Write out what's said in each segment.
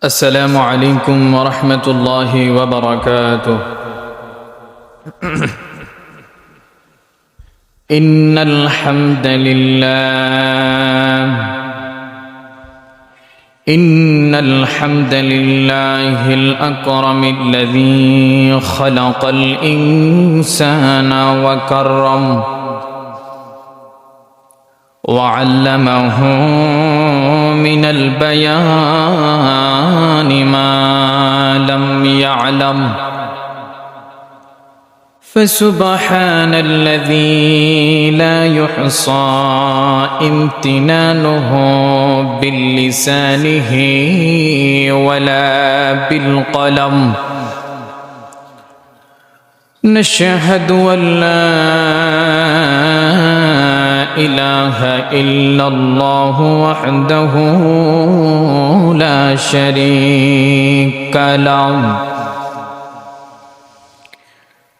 السلام عليكم ورحمة الله وبركاته. إن الحمد لله الأكرم الذي خلق الإنسان وكرم وعلمه من البيان ما لم يعلم، فسبحان الذي لا يحصى امتنانه باللسانه ولا بالقلم. نشهد أن لا إله إلا الله وحده لا شريك له،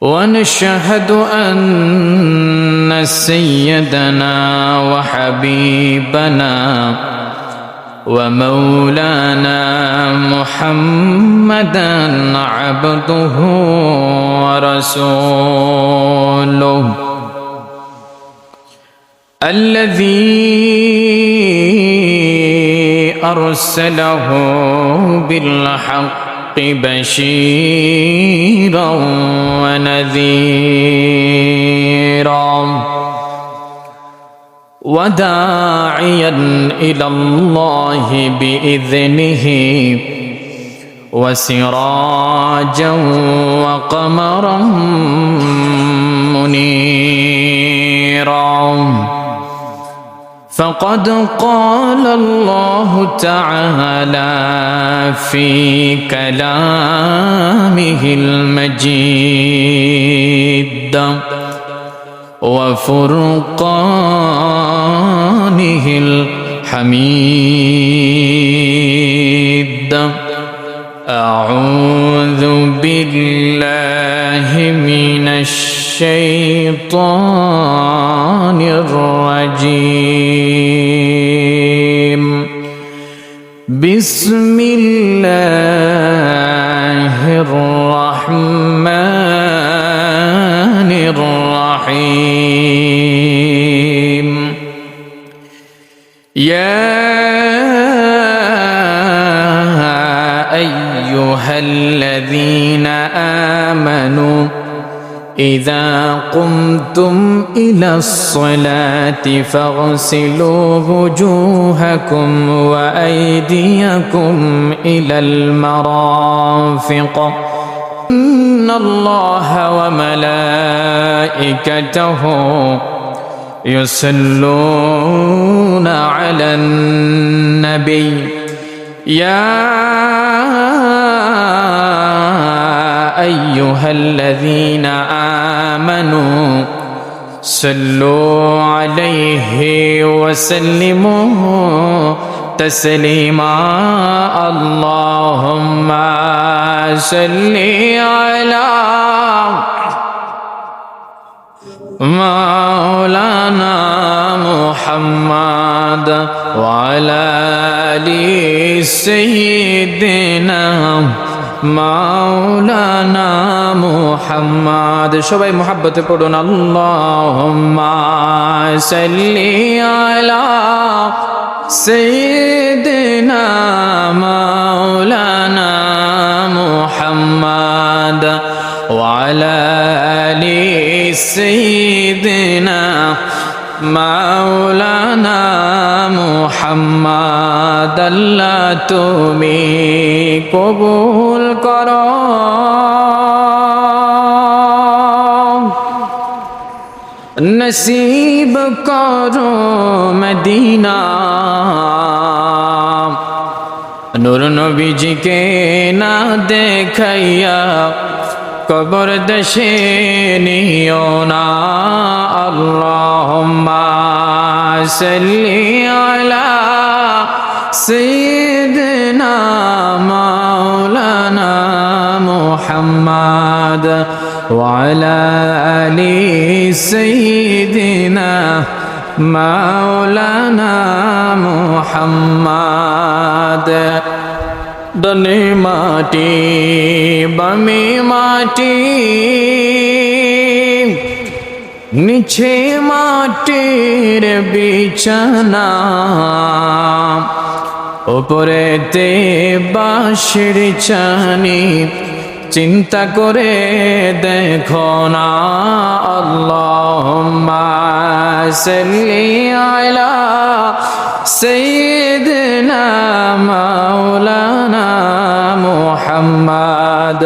ونشهد أن سيدنا وحبيبنا ومولانا محمدا عبده ورسوله الذي أرسله بالحق بشيرا ونذيرا وداعيا إلى الله بإذنه وسراجا وقمرا منيرا. فقد قال الله تعالى في كلامه المجيد وفرقانه الحميد: أعوذ بالله من الشيطان الرجيم. بسم الله الرحمن الرحيم. يا أيها الذين آمنوا إذا قمتم إلى الصلاة فاغسلوا وجوهكم وأيديكم إلى المرافق إن الله وملائكته يصلون على النبي. يا أيها الذين آمنوا صلوا عليه وسلموا تسليما. اللهم صل على مولانا محمد وعلى آل سيدنا মাওলানা মুহাম্মদ। সবাই মুহাব্বতে পড়ুন আল্লাহুম্মা সাল্লি আলা সাইয়্যিদিনা মাওলানা মুহাম্মদ ওয়া আলা আলি সাইয়্যিদিনা মাওলানা মুহাম্মদ। আল্লাহ তুমি কবুল করো নসিব করো মদিনা। নূর নবীজিকে না দেখাইয়া কবর দেশে নিও না। আল্লাহুম্মা সাল্লি আলা সাইয়্যিদিনা মাওলানা মুহাম্মদ ওয়া আলা আলি সাইয়্যিদিনা মাওলানা মুহাম্মদ। ডানে মাটি বামে মাটি, নিচে মাটির বিছানা, উপরেতে বাঁশের চানি, চিন্তা করে দেখো না। আল্লাহুম্মা সাল্লি আলা সাইয়্যিদিনা মাওলানা মুহাম্মাদ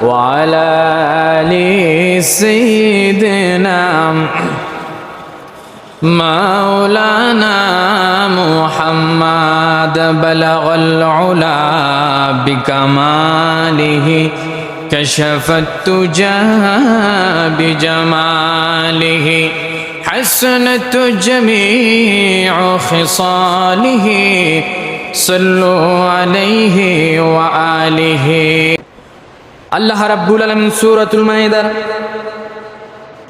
ওয়া আলা আলি সাইয়্যিদিনা মাওলানা মুহাম্মাদ। বালাগাল উলা বিকামালিহি কাশাফাত তুজা বিজামালিহি, حسنت جميع خصاله صلوا عليه وآله। আল্লাহ রাব্বুল আলামিন সূরাতুল মাইদার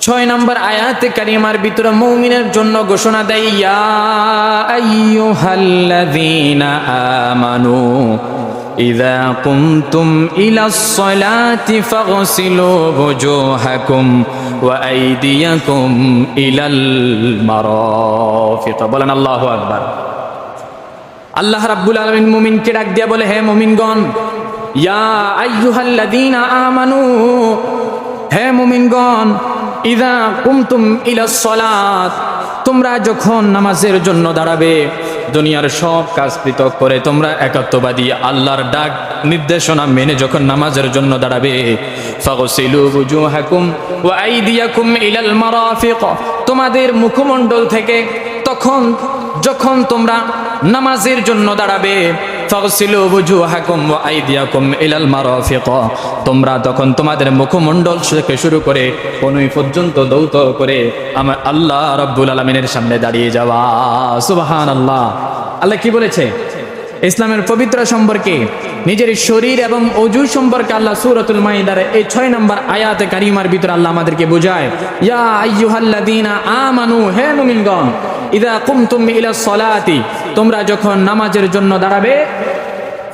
6 নম্বর আয়াতে কারিমার ভিতরে মুমিনের জন্য ঘোষণা দেয়, ইয়া আইয়ুহাল্লাযীনা আমানু ইযা কুমতুম ইলাস সালাতি ফাগসিলু ওয়ুজুহাকুম ওয়া আইদিয়াকুম ইলাল মারাফিক। বলেন আল্লাহু আকবার। আল্লাহ রাব্বুল আলামিন মুমিনকে ডাক দিয়া বলে, হে মুমিনগণ, ইয়া আইয়ুহাল্লাযীনা আমানু, হে মুমিনগণ, ইযা কুমতুম ইলাস সালাত, তোমরা যখন নামাজের জন্য দাঁড়াবে, দুনিয়ার সব কাজ পৃথক করে তোমরা একাত্মবাদী আল্লাহর ডাক নির্দেশনা মেনে যখন নামাজের জন্য দাঁড়াবে, ফাগসিলু ওয়ুজুহাকুম ওয়া আইদিয়াকুম ইলাল মারাফিক, তোমাদের মুখমণ্ডল থেকে তখন যখন তোমরা নামাজের জন্য দাঁড়াবে, ফাগসিলু ওয়ুজুহাকুম ওয়া আইদিয়াকুম ইলাল মারাফিক, তোমরা তখন তোমাদের মুখমণ্ডল থেকে শুরু করে কনুই পর্যন্ত দৌত করে আমার আল্লাহ রাব্বুল আলামিনের সামনে দাঁড়িয়ে যাওয়া। সুবহানাল্লাহ। আল্লাহ কি বলেছে ইসলামের পবিত্র সম্পর্কে, নিজের শরীর এবং ওযু সম্পর্কে আল্লাহ সূরাতুল মাইদার এই 6 নম্বর আয়াতে কারিমার ভিতরে আল্লাহ আমাদেরকে বোঝায়, ইয়া আইয়ুহাল্লাযীনা আমানু, হে মুমিনগণ, ইযা কুমতুম ইলাস সালাতি, তোমরা যখন নামাজের জন্য দাঁড়াবে,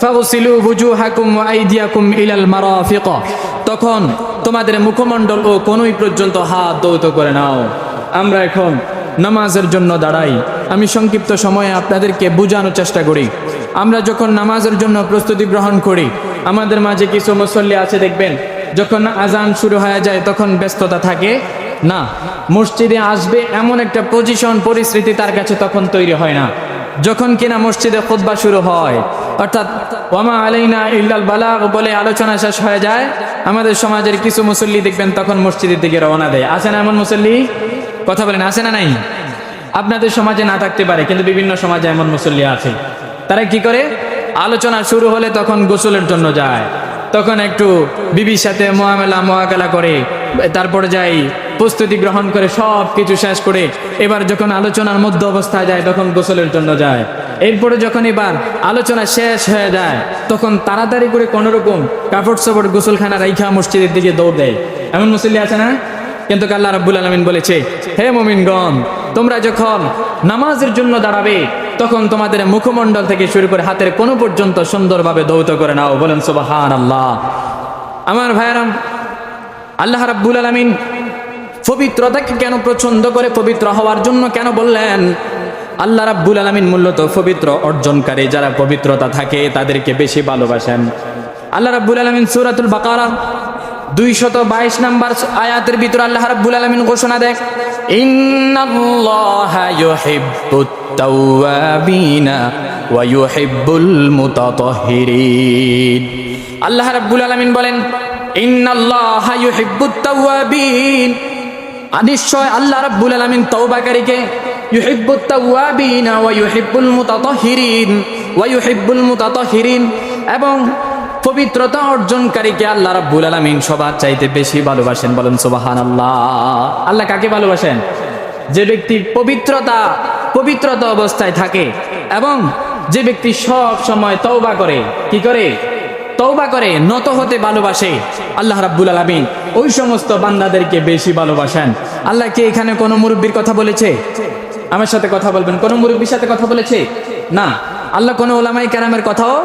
ফাগসিলু ওয়ুজুহাকুম ওয়া আইদিয়াকুম ইলাল মারাফিক, তখন তোমাদের মুখমণ্ডল ও কনুই পর্যন্ত হাত দৌত করে নাও। আমরা এখন নামাজের জন্য দাঁড়াই। আমি সংক্ষিপ্ত সময়ে আপনাদেরকে বোঝানোর চেষ্টা করি। আমরা যখন নামাজের জন্য প্রস্তুতি গ্রহণ করি, আমাদের মাঝে কিছু মুসল্লি আছে, দেখবেন যখন আজান শুরু হয়ে যায় তখন ব্যস্ততা থাকে না, মসজিদে আসবে এমন একটা পরিস্থিতি তার কাছে তখন তৈরি হয় না। যখন কিনা মসজিদে খুতবা শুরু হয়, অর্থাৎ ওয়ামা আলাইনা ইল্লাল বালাগ বলে আলোচনা শেষ হয়ে যায়, আমাদের সমাজের কিছু মুসল্লি দেখবেন তখন মসজিদের দিকে রওনা দেয়। আছে না এমন মুসল্লি? কথা বলেন, আছে না নাই? আপনাদের সমাজে না থাকতে পারে, কিন্তু বিভিন্ন সমাজে এমন মুসল্লি আছে। তারা কি করে? আলোচনা শুরু হলে তখন গোসলের জন্য যায়, তখন একটু বিবির সাথে মোয়াকালা করে, তারপরে যাই প্রস্তুতি গ্রহণ করে সব কিছু শেষ করে এবার যখন আলোচনার মধ্য অবস্থায় যায় তখন গোসলের জন্য যায়। এরপরে যখন এবার আলোচনা শেষ হয়ে যায় তখন তাড়াতাড়ি করে কোনোরকম কাপড় চোপড় গোসলখানা রাইখা মসজিদের দিকে দৌড় দেয়। এমন মুসল্লি আছে না? কিন্তু আল্লাহ রাব্বুল আলামিন বলেছে, হে মুমিনগণ, তোমরা যখন নামাজের জন্য দাঁড়াবে তখন তোমাদের মুখমণ্ডল থেকে শুরু করে হাতের কোন পর্যন্ত সুন্দরভাবে দৌত করে নাও। বলেন সুবহানাল্লাহ। আমার ভাইয়েরা, আল্লাহ রাব্বুল আলামিন পবিত্রতাকে কেন পছন্দ করে, পবিত্র হওয়ার জন্য কেন বললেন? আল্লাহ রাব্বুল আলামিন মূলত পবিত্র অর্জনকারী যারা পবিত্রতা থাকে তাদেরকে বেশি ভালোবাসেন। আল্লাহ রাব্বুল আলামিন সূরাতুল বাকারা 222 নম্বর আয়াতের ভিতরে আল্লাহ রাব্বুল আলামিন ঘোষণা দেয়, ইন্নাল্লাহা ইউহিব্বুত তাওয়াবিনা ওয়া ইউহিব্বুল মুতাতাহহিরিন। আল্লাহ রাব্বুল আলামিন বলেন, ইন্নাল্লাহা ইউহিব্বুত তাওয়াবিন, নিশ্চয় আল্লাহ রাব্বুল আলামিন তওবাকারীকে, ইউহিব্বুত তাওয়াবিনা ওয়া ইউহিব্বুল মুতাতাহহিরিন ওয়া ইউহিব্বুল মুতাতাহহিরিন, এবং পবিত্রতা অর্জনকারীকে আল্লাহ রাব্বুল আলামিন সবার চাইতে বেশি ভালোবাসেন। বলেন সুবহানাল্লাহ। আল্লাহ কাকে ভালোবাসেন? যে ব্যক্তি পবিত্রতা অবস্থায় থাকে এবং যে ব্যক্তি সব সময় তওবা করে, কি করে? তওবা করে, নত হতে ভালোবাসে। আল্লাহ রাব্বুল আলামিন ওই সমস্ত বান্দাদেরকে বেশি ভালোবাসেন। আল্লাহ কি এখানে কোনো মুরব্বির কথা বলেছে? আমার সাথে কথা বলবেন, কোনো মুরব্বির সাথে কথা বলেছে? না। আল্লাহ কোনো ওলামায়ে কেরামের কথাও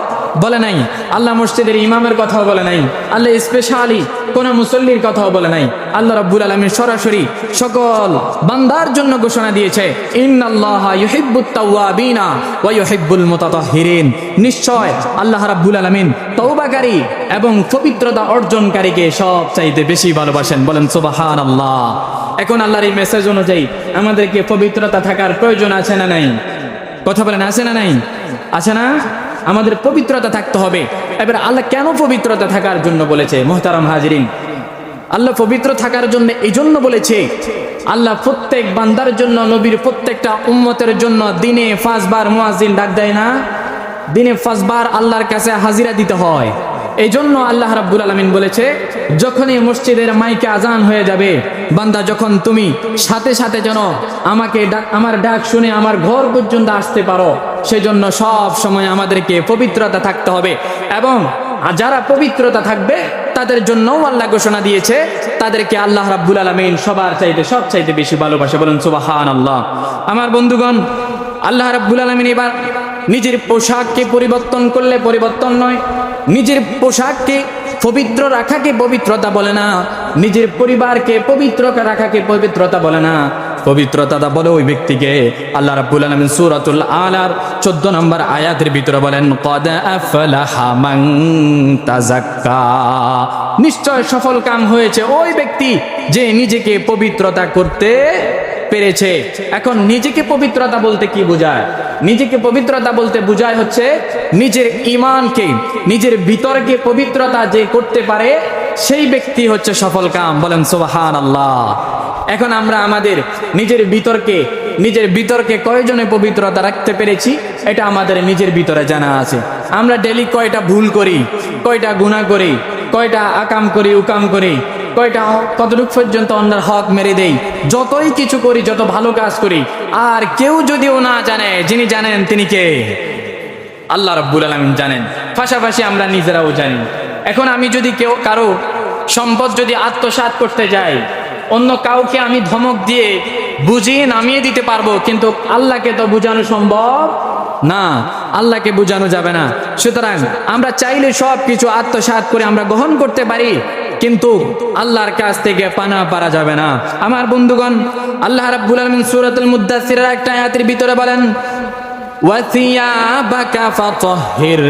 বলে নাই, আল্লাহ মসজিদের ইমামের কথাও বলে নাই, আল্লাহ স্পেশালি কোনো মুসল্লির কথাও বলে নাই। আল্লাহ রাব্বুল আলামিন সরাসরি সকল বান্দার জন্য ঘোষণা দিয়েছে, ইন্নাল্লাহা ইউহিব্বুত তাওয়াবিনা ওয়া ইউহিব্বুল মুতাতাহহিরিন। নিশ্চয় আল্লাহ রাব্বুল আলামিন তওবাকারী এবং পবিত্রতা অর্জনকারীকে সবচাইতে বেশি ভালোবাসেন। বলেন সুবহানাল্লাহ। এখন আল্লাহর এই মেসেজ অনুযায়ী আমাদেরকে পবিত্রতা থাকার প্রয়োজন আছে না নাই? কথা বলেন, আছে না নাই? আছে না? আমাদের পবিত্রতা থাকতে হবে। এবার আল্লাহ কেন পবিত্রতা থাকার জন্য বলেছে? মুহতারাম হাজিরিন, আল্লাহ পবিত্র থাকার জন্য এই জন্য বলেছে, আল্লাহ প্রত্যেক বান্দার জন্য, নবীর প্রত্যেকটা উম্মতের জন্য দিনে 5 বার মুয়াজ্জিন ডাক দেয় না? দিনে 5 বার আল্লাহর কাছে হাজিরা দিতে হয়। এই জন্য আল্লাহ রাব্বুল আলামিন বলেছে, যখনই মসজিদের মাইকে আজান হয়ে যাবে, বান্দা যখন তুমি সাথে সাথে যেন আমার ডাক শুনে আমার ঘর পর্যন্ত আসতে পারো, সেজন্য সব সময় আমাদেরকে পবিত্রতা থাকতে হবে। এবং যারা পবিত্রতা থাকবে তাদের জন্যও আল্লাহ ঘোষণা দিয়েছে, তাদেরকে আল্লাহ রাব্বুল আলামিন সবার চাইতে সবচাইতে বেশি ভালোবাসে। বলেন সুবহানাল্লাহ। আমার বন্ধুগণ, আল্লাহ রাব্বুল আলামিন এবার নিজের পোশাককে পরিবর্তন করলে পরিবর্তন নয়, নিজের পোশাককে পবিত্র রাখাকে পবিত্রতা বলে না, নিজের পরিবারকে পবিত্র রাখাকে পবিত্রতা বলে না। পবিত্রতা বলে ওই ব্যক্তিকে আল্লাহ রাব্বুল আলামিন সূরাতুল আলার 14 নম্বর আয়াতের ভিতরে বলেন, ক্বাদ আফলাহা মান তাযাক্কা। নিশ্চয় সফল কাম হয়েছে ওই ব্যক্তি যে নিজেকে পবিত্রতা করতে পেরেছে। এখন নিজেকে পবিত্রতা বলতে কি বোঝায়? নিজেকে পবিত্রতা বলতে বোঝায় হচ্ছে নিজের ঈমানকে, নিজের ভিতরকে পবিত্রতা যে করতে পারে সেই ব্যক্তি হচ্ছে সফল কাম। বলেন সুবহানাল্লাহ। এখন আমরা আমাদের নিজের ভিতরকে কয়জনে পবিত্রতা রাখতে পেরেছি এটা আমাদের নিজের ভিতরে জানা আছে। আমরা ডেলি কয়টা ভুল করি, কয়টা গুনাহ করি, কয়টা আকাম করি, উকাম করি, কয়টা কতটুক পর্যন্ত অন্যের হক মেরে দেই, যতই কিছু করি, যত ভালো কাজ করি, আর কেউ যদিও না জানে, যিনি জানেন তিনি কে? আল্লাহ রাব্বুল আলামিন জানেন। পাশাপাশি আমরা নিজেরাও জানি। এখন আমি যদি কারো সম্পদ যদি আত্মসাৎ করতে যাই, অন্য কাউকে আমি ধমক দিয়ে বুঝিয়ে নামিয়ে দিতে পারবো, কিন্তু আল্লাহকে তো বোঝানো সম্ভব না, আল্লাহকে বোঝানো যাবে না। সুতরাং আমরা চাইলে সব কিছু আত্মসাৎ করে আমরা গ্রহণ করতে পারি, কিন্তু আল্লাহর কাছ থেকে পানা পারা যাবে না। আমার বন্ধুগণ, আল্লাহ রাব্বুল আলামিন সূরাতুল মুদ্দাসসিরের একটা আয়াতের ভিতরে বলেন, ওয়াসিয়াবাকা ফাতাহহির।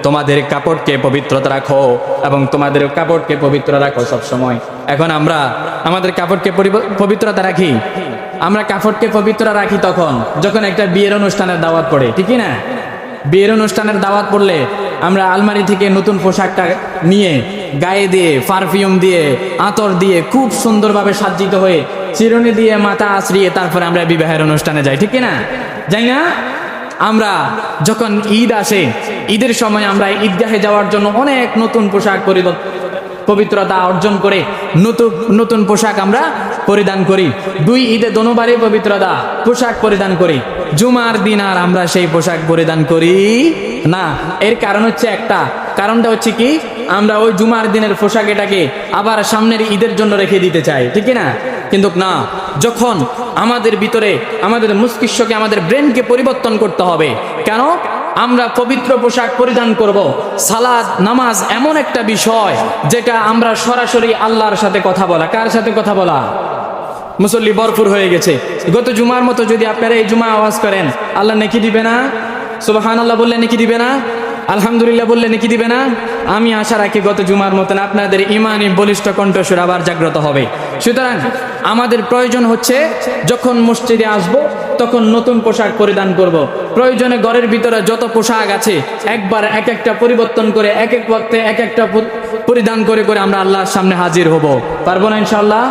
তোমাদের কাপড়কে পবিত্রতা রাখো এবং তোমাদের কাপড়কে পবিত্র রাখো সব সময়। এখন আমরা আমাদের কাপড়কে পবিত্রতা রাখি, আমরা কাপড়কে পবিত্র রাখি তখন যখন একটা বিয়ের অনুষ্ঠানের দাওয়াত পড়ে, ঠিক না? বিয়ের অনুষ্ঠানের দাওয়াত পড়লে আমরা আলমারি থেকে নতুন পোশাকটা নিয়ে গায়ে দিয়ে, পারফিউম দিয়ে, আতর দিয়ে খুব সুন্দরভাবে সজ্জিত হয়ে, চিরুনি দিয়ে মাথা আঁচড়িয়ে তারপরে আমরা বিবাহের অনুষ্ঠানে যাই, ঠিক না? যাই না? আমরা যখন ঈদ আসে, ঈদের সময় আমরা ঈদগাহে যাওয়ার জন্য অনেক নতুন পোশাক পবিত্রতা অর্জন করে নতুন পোশাক আমরা পরিধান করি। 2 ঈদে দোনোবারে পবিত্রতা পোশাক পরিধান করি। জুমার দিন আর আমরা সেই পোশাক পরিধান করি না। এর কারণ হচ্ছে কারণটা হচ্ছে কি, আমরা ওই জুমার দিনের পোশাক এটাকে আবার সামনের ঈদের জন্য রেখে দিতে চাই, ঠিক না? কিন্তু না, যখন আমাদের ভিতরে আমাদের মস্তিষ্ককে, আমাদের ব্রেনকে পরিবর্তন করতে হবে। কেন? আমরা পবিত্র পোশাক পরিধান করব। সালাত, নামাজ এমন একটা বিষয় যেটা আমরা সরাসরি আল্লাহর সাথে কথা বলা। কার সাথে কথা বলা? মুসল্লি ভরপুর হয়ে গেছে। গত জুমার মতো যদি আপনারা এই জুমা আওয়াজ করেন, আল্লাহ নেকি দিবে না? সুবহানাল্লাহ বললে নেকি দিবে না? আলহামদুলিল্লাহ বললে নেকি দিবে না? আমি আশা রাখি গত জুমার মতন আপনাদের ইমানি বলিষ্ঠ কণ্ঠস্বর আবার জাগ্রত হবে। সুতরাং আমাদের প্রয়োজন হচ্ছে যখন মসজিদে আসব তখন নতুন পোশাক পরিধান করব। প্রয়োজনে ঘরের ভিতরে যত পোশাক আছে একবার এক একটা পরিবর্তন করে, এক এক ওয়াক্তে এক একটা পরিধান করে করে আমরা আল্লাহর সামনে হাজির হব। পারবো না ইনশাআল্লাহ?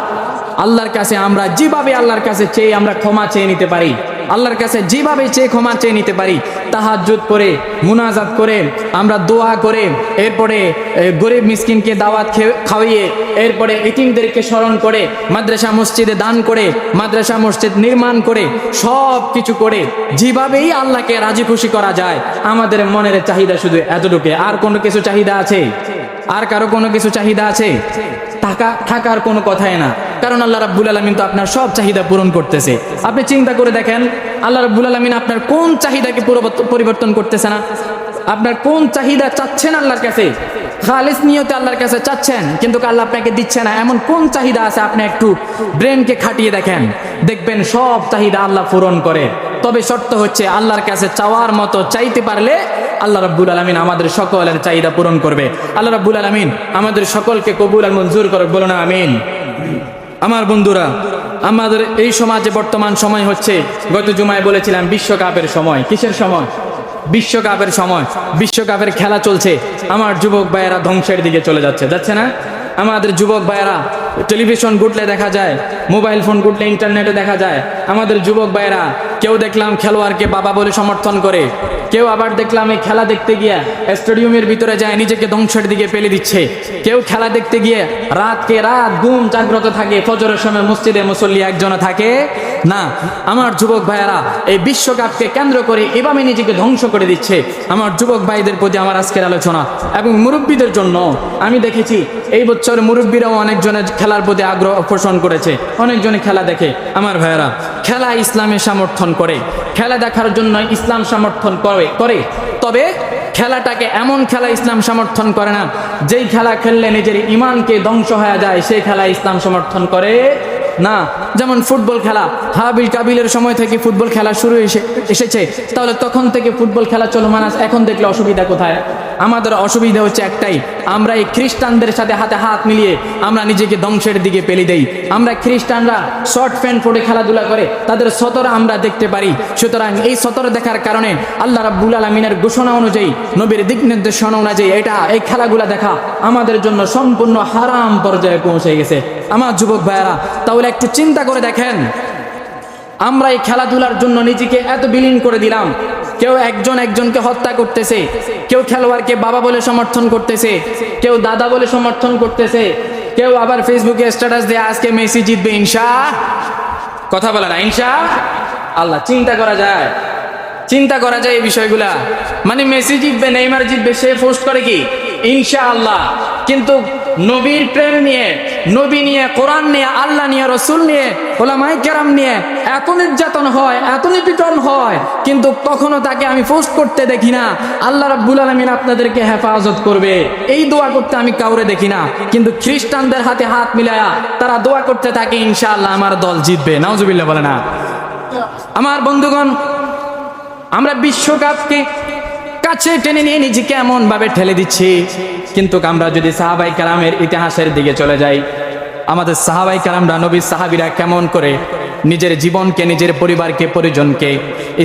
আল্লাহর কাছে আমরা যেভাবে আল্লাহর কাছে চেয়ে আমরা ক্ষমা চেয়ে নিতে পারি, আল্লাহর কাছে যেভাবে চেয়ে ক্ষমা চেয়ে নিতে পারি, তাহাজ্জুদ করে, মুনাজাত করে, আমরা দোয়া করে, এরপরে গরিব মিসকিনকে দাওয়াত খাওয়িয়ে, এরপরে এতিমদেরকে স্মরণ করে, মাদ্রাসা মসজিদে দান করে, মাদ্রাসা মসজিদ নির্মাণ করে, সব কিছু করে যেভাবেই আল্লাহকে রাজি খুশি করা যায়, আমাদের মনের চাহিদা শুধু এতটুকু। আর কোনো কিছু চাহিদা আছে? আর কারো কোনো কিছু চাহিদা আছে? থাকার কোনো কথাই না, কারণ আল্লাহ রাব্বুল আলামিন তো আপনার সব চাহিদা পূরণ করতেছে। আপনি চিন্তা করে দেখেন, আল্লাহ রাব্বুল আলামিন আপনার কোন চাহিদাকে পরিবর্তন করতেছে না? আপনার কোন চাহিদা চাচ্ছেন আল্লাহর কাছে, খালিস নিয়তে আল্লাহর কাছে চাচ্ছেন, কিন্তু আল্লাহ আপনাকে দিচ্ছে না, এমন কোন চাহিদা আছে? আপনি একটু ব্রেনকে খাটিয়ে দেখেন, দেখবেন সব চাহিদা আল্লাহ পূরণ করে। তবে শর্ত হচ্ছে আল্লাহর কাছে চাওয়ার মতো চাইতে পারলে আল্লাহ রাব্বুল আলামিন আমাদের সকলের চাহিদা পূরণ করবে। আল্লাহ রাব্বুল আলামিন আমাদের সকলকে কবুল আর মঞ্জুর করুক, বলো না আমিন। আমার বন্ধুরা, আমাদের এই সমাজে বর্তমান সময় হচ্ছে, গত জুমায় বলেছিলাম বিশ্বকাপের সময়। কিসের সময়? বিশ্বকাপের সময়। বিশ্বকাপের খেলা চলছে, আমার যুবক ভাইয়েরা ধ্বংসের দিকে চলে যাচ্ছে না? আমাদের যুবক ভাইয়েরা টেলিভিশন ঘুটলে দেখা যায়, মোবাইল ফোন ঘুটলে ইন্টারনেটে দেখা যায়, আমাদের যুবক ভাইয়েরা কেউ দেখলাম খেলোয়াড়কে বাবা বলে সমর্থন করে, কেউ আবার দেখলাম এই খেলা দেখতে গিয়ে স্টেডিয়ামের ভিতরে যায় নিজেকে ধ্বংসের দিকে ফেলে দিচ্ছে, কেউ খেলা দেখতে গিয়ে রাত ঘুম জাগ্রত থাকে, ফজরের সময় মসজিদে মুসল্লি একজনও থাকে না। আমার যুবক ভাইয়েরা এই বিশ্বকাপকে কেন্দ্র করে এভাবে নিজেকে ধ্বংস করে দিচ্ছে। আমার যুবক ভাইদের প্রতি আমার আজকের আলোচনা, এবং মুরব্বীদের জন্য আমি দেখেছি এই বছর মুরব্বীরাও অনেকজনের খেলার প্রতি আগ্রহ পোষণ করেছে, অনেকজনে খেলা দেখে। আমার ভাইয়েরা, খেলা ইসলামে সমর্থন করে, খেলা দেখার জন্য ইসলাম সমর্থন করে, তবে খেলাটাকে এমন খেলা ইসলাম সমর্থন করে না যেই খেলা খেললে নিজের ইমানকে ধ্বংস হয়ে যায়, সেই খেলা ইসলাম সমর্থন করে না। যেমন ফুটবল খেলা, হাবিল কাবিলের সময় থেকে ফুটবল খেলা শুরু এসেছে, তাহলে তখন থেকে ফুটবল খেলা চলমান আছে, এখন দেখলে অসুবিধা কোথায়? আমাদের অসুবিধা হচ্ছে একটাই, আমরা এই খ্রিস্টানদের সাথে হাতে হাত মিলিয়ে আমরা নিজেকে ধ্বংসের দিকে পেলে দেই। আমরা খ্রিস্টানরা শর্ট প্যান্ট পরে খেলাধুলা করে, তাদের সতর আমরা দেখতে পারি। সুতরাং এই সতর দেখার কারণে আল্লাহ রাব্বুল আলামিনের ঘোষণা অনুযায়ী, নবীর দিক নির্দেশনা অনুযায়ী এই খেলাগুলা দেখা আমাদের জন্য সম্পূর্ণ হারাম পর্যায়ে পৌঁছে গেছে। আমার যুবক ভাইয়েরা, তাহলে একটু চিন্তা করে দেখেন, আমরা এই খেলাধুলার জন্য নিজেকে এত বিলীন করে দিলাম। কেউ একজনকে হত্যা করতেছে, কেউ খেলোয়াড়কে বাবা বলে সমর্থন করতেছে, কেউ দাদা বলে সমর্থন করতেছে, কেউ আবার ফেসবুকে স্ট্যাটাস দিয়ে আজকে মেসি জিতবে ইনশা, কথা বলে না ইনশা আল্লাহ। চিন্তা করা যায় এই বিষয়গুলা, মানে মেসি জিতবে, নেইমার জিতবে, সে পোস্ট করে কি ইনশাআল্লাহ, কিন্তু নবীর প্রেম নিয়ে, নবী নিয়ে, কোরআন নিয়ে, আল্লাহ নিয়ে, রসুল নিয়ে, ওলামায়ে কেরাম নিয়ে এত নির্যাতন হয়, এত নিপীড়ন হয়, কিন্তু কখনো তাকে আমি পোস্ট করতে দেখি না আল্লাহ রাব্বুল আলামিন আপনাদেরকে হেফাজত করবে, এই দোয়া করতে আমি কাউরে দেখি না। কিন্তু খ্রিস্টানদের হাতে হাত মিলায়া তারা দোয়া করতে থাকে ইনশাআল্লাহ আমার দল জিতবে, নাউজুবিল্লাহ বলে না। আমার বন্ধুগণ, আমরা বিশ্বকাপকে কাছে টেনে নিয়ে নিজেকে এমন ভাবে ঠেলে দিচ্ছি, কিন্তু আমরা যদি সাহাবায়ে কেরামের ইতিহাসের দিকে চলে যাই, আমাদের সাহাবায়ে কেরামরা, নবীর সাহাবীরা কেমন করে নিজের জীবনকে, নিজের পরিবারকে, পরিজনকে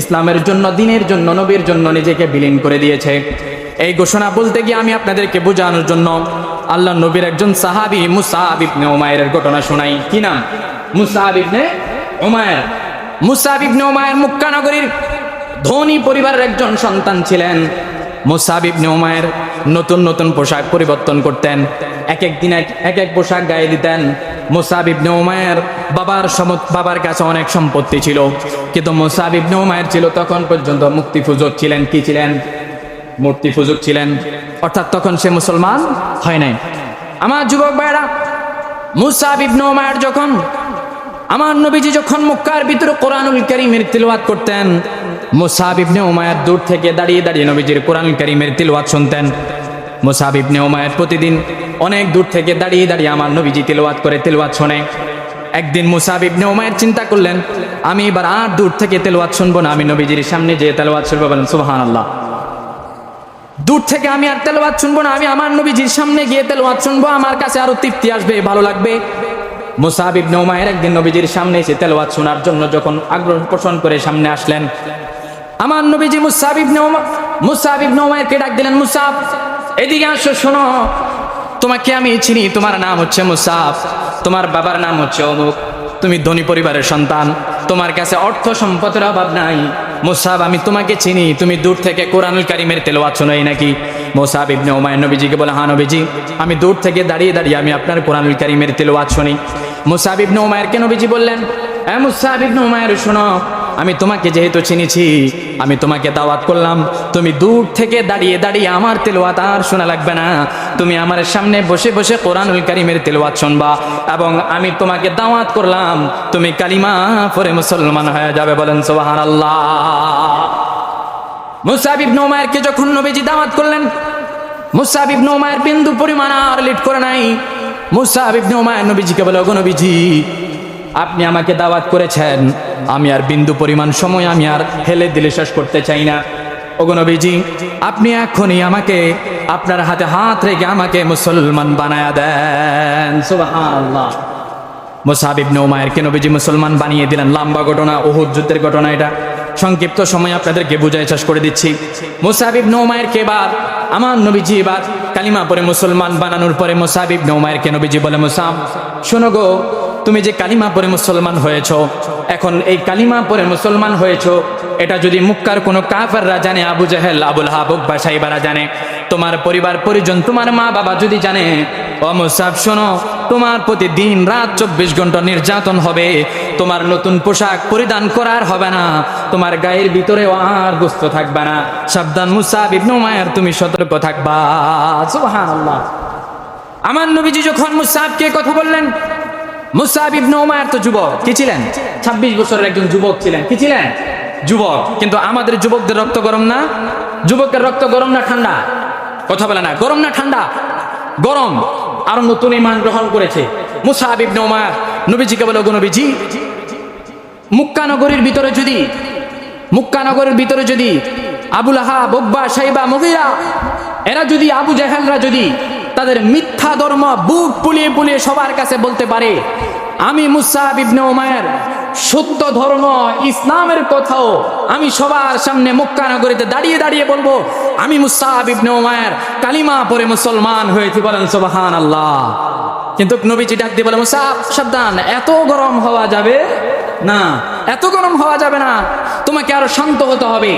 ইসলামের জন্য, দ্বীনের জন্য, নবীর জন্য নিজেকে বিলীন করে দিয়েছে। এই ঘোষণা বলতে গিয়ে আমি আপনাদেরকে বোঝানোর জন্য আল্লাহ নবীর একজন সাহাবী মুসআব ইবনে উমাইরের ঘটনা শোনাই। কি নাম? মুসআব ইবনে উমাইর। মুসআব ইবনে উমাইর মক্কা নগরীর ধনী পরিবারের একজন সন্তান ছিলেন। মুসআব ইবনে উমাইর নতুন পোশাক পরিবর্তন করতেন, এক দিন এক পোশাক গায়ে দিতেন। মুসআব ইবনে উমাইর বাবার কাছে অনেক সম্পত্তি ছিল, কিন্তু মুসআব ইবনে উমাইর ছিল তখন পর্যন্ত মুক্তিপূজক ছিলেন। কি ছিলেন? মূর্তিপূজক ছিলেন, অর্থাৎ তখন সে মুসলমান হয় নাই। আমার যুবক ভাইরা, মুসআব ইবনে উমাইর যখন, আমার নবীজি যখন মক্কার ভিতরে কোরআনুল কারীমের তিলাওয়াত করতেন, মুসআব ইবনে উমাইর দূর থেকে দাঁড়িয়ে নবীজির কোরআনুল কারীমের তিলাওয়াত শুনতেন। মুসআব ইবনে উমাইর প্রতিদিন অনেক দূর থেকে দাঁড়িয়ে আমার নবীজি তিলাওয়াত শোনে। একদিন মুসআব ইবনে উমাইর চিন্তা করলেন, আমি এবার আর দূর থেকে তিলাওয়াত শুনবো না, আমি নবীজির সামনে যেয়ে তিলাওয়াত শুনবো। বলেন সুবহানাল্লাহ। দূর থেকে আমি আর তিলাওয়াত শুনবো না, আমি আমার নবীজির সামনে গিয়ে তিলাওয়াত শুনবো, আমার কাছে আরো তৃপ্তি আসবে, ভালো লাগবে। মুসআব ইবনে উমাইর একদিন নবীজির সামনে এসে তেলাওয়াত শোনার জন্য যখন আগ্রহ পোষণ করে সামনে আসলেন, আমার নবীজি মুসআব ইবনে উমাইরকে ডাক দিলেন, মুসআব এদিকে আসো, শোনো, তোমাকে আমি চিনি, তোমার নাম হচ্ছে মুসআব, তোমার বাবার নাম হচ্ছে অমুক, তুমি ধনী পরিবারের সন্তান, তোমার কাছে অর্থ সম্পদের অভাব নাই। মুসআব আমি তোমাকে চিনি, তুমি দূর থেকে কোরআনুল কারীমের তেলাওয়াত শোনাই নাকি? মুসআব ইবনে উমাইর নবীজিকে বলে, হ্যাঁ নবীজি, আমি দূর থেকে দাঁড়িয়ে আমি আপনার কোরআনুল কারীমের তেলাওয়াত শুনি। মুসআব ইবনে উমাইরকে নবীজি বললেন, মুসআব ইবনে উমাইর শোনো, আমি তোমাকে যেহেতু চিনেছি, আমি তোমাকে দাওয়াত করলাম, তুমি দূর থেকে দাঁড়িয়ে দাঁড়িয়ে আমার তেলাওয়াত আর শোনা লাগবে না, তুমি আমার সামনে বসে বসে কোরআনুল কারীমের তেলাওয়াত শুনবা, এবং আমি তোমাকে দাওয়াত করলাম তুমি কালিমা পড়ে মুসলমান হয়ে যাবে। বলেন সুবহানাল্লাহ। মুসআব ইবনে উমাইরকে যখন নবীজি দাওয়াত করলেন, মুসআব ইবনে উমাইর বিন্দু পরিমাণ আর লেট করে নাই। মুসআব ইবনে উমাইর নবীজিকে বলে, ওগো নবীজি, আপনি আমাকে দাওয়াত করেছেন, আমি আর বিন্দু পরিমাণ সময় আমি আর হেলে দিলে শেষ করতে চাই না। ওগো নবীজি, আপনি এখনই আমাকে আপনার হাতে হাত রেখে আমাকে মুসলমান বানায়া দেন। সুবহানাল্লাহ। মুসআব ইবনে উমাইরকে নবীজি মুসলমান বানিয়ে দিলেন। লম্বা ঘটনা, উহুদ যুদ্ধের ঘটনা, এটা সংক্ষিপ্ত সময় আপনাদেরকে বুঝাই শেষ করে দিচ্ছি। মুসআব ইবনে উমাইরকে এবার আমার নবীজি এবার কালিমা পড়ে মুসলমান বানানোর পরে মুসআব ইবনে উমাইরকে নবীজি বলে, মুসআব শোনো গো, তুমি যে কালিমা পড়ে মুসলমান হয়েছো, এখন এই কালিমা পড়ে মুসলমান হয়েছো, এটা যদি মক্কার কোনো কাফেররা জানে, আবু জেহেল, আবুল আহাব, উকবা, সাইবারা জানে, তোমার পরিবার পরিজন, তোমার মা বাবা যদি জানে, ও মুসআব শোনো, তোমার প্রতি দিন রাত 24 ঘন্টা নির্যাতন হবে, তোমার নতুন পোশাক পরিধান করার হবে না, তোমার গায়ের ভিতরে আর গোস্ত থাকবে না। সাবধান মুসআব ইবনে উমাইর, তুমি সতর্ক থাকবা। সুবহানাল্লাহ। আমার নবীজি যখন মুসআবকে কথা বললেন, মুসআব ইবনে উমাইর তো যুবক, কি ছিলেন? 26 বছরের একজন যুবক ছিলেন। কি ছিলেন? যুবক। কিন্তু আমাদের যুবকদের রক্ত গরম না? যুবকের রক্ত গরম না ঠান্ডা? কথা বলে না, গরম না ঠান্ডা? গরম। আর নতুন ঈমান গ্রহণ করেছে। মুসআব ইবনে উমাইর নবীজিকে বলে, ওগো নবীজি, মক্কা নগরীর ভিতরে যদি আবুল আহাব, উকবা, সাইবা, মুগীরা, এরা যদি, আবু জেহেলরা যদি তাদের মিথ্যা ধর্ম বুক ফুলিয়ে ফুলিয়ে সবার কাছে বলতে পারে, আমি মুসআব ইবনে উমাইর সত্য ধর্ম ইসলামের কথাও আমি সবার সামনে মক্কা নগরীতে দাঁড়িয়ে দাঁড়িয়ে বলবো, আমি মুসআব ইবনে উমাইর কালিমা পড়ে মুসলমান হয়েছি। বলেন সুবহানাল্লাহ। কিন্তু নবীজি ডাক দিয়ে বলে, মুসআব সাবধান, এত গরম হওয়া যাবে না, এত গরম হওয়া যাবে না, তোমাকে আরো শান্ত হতে হবে।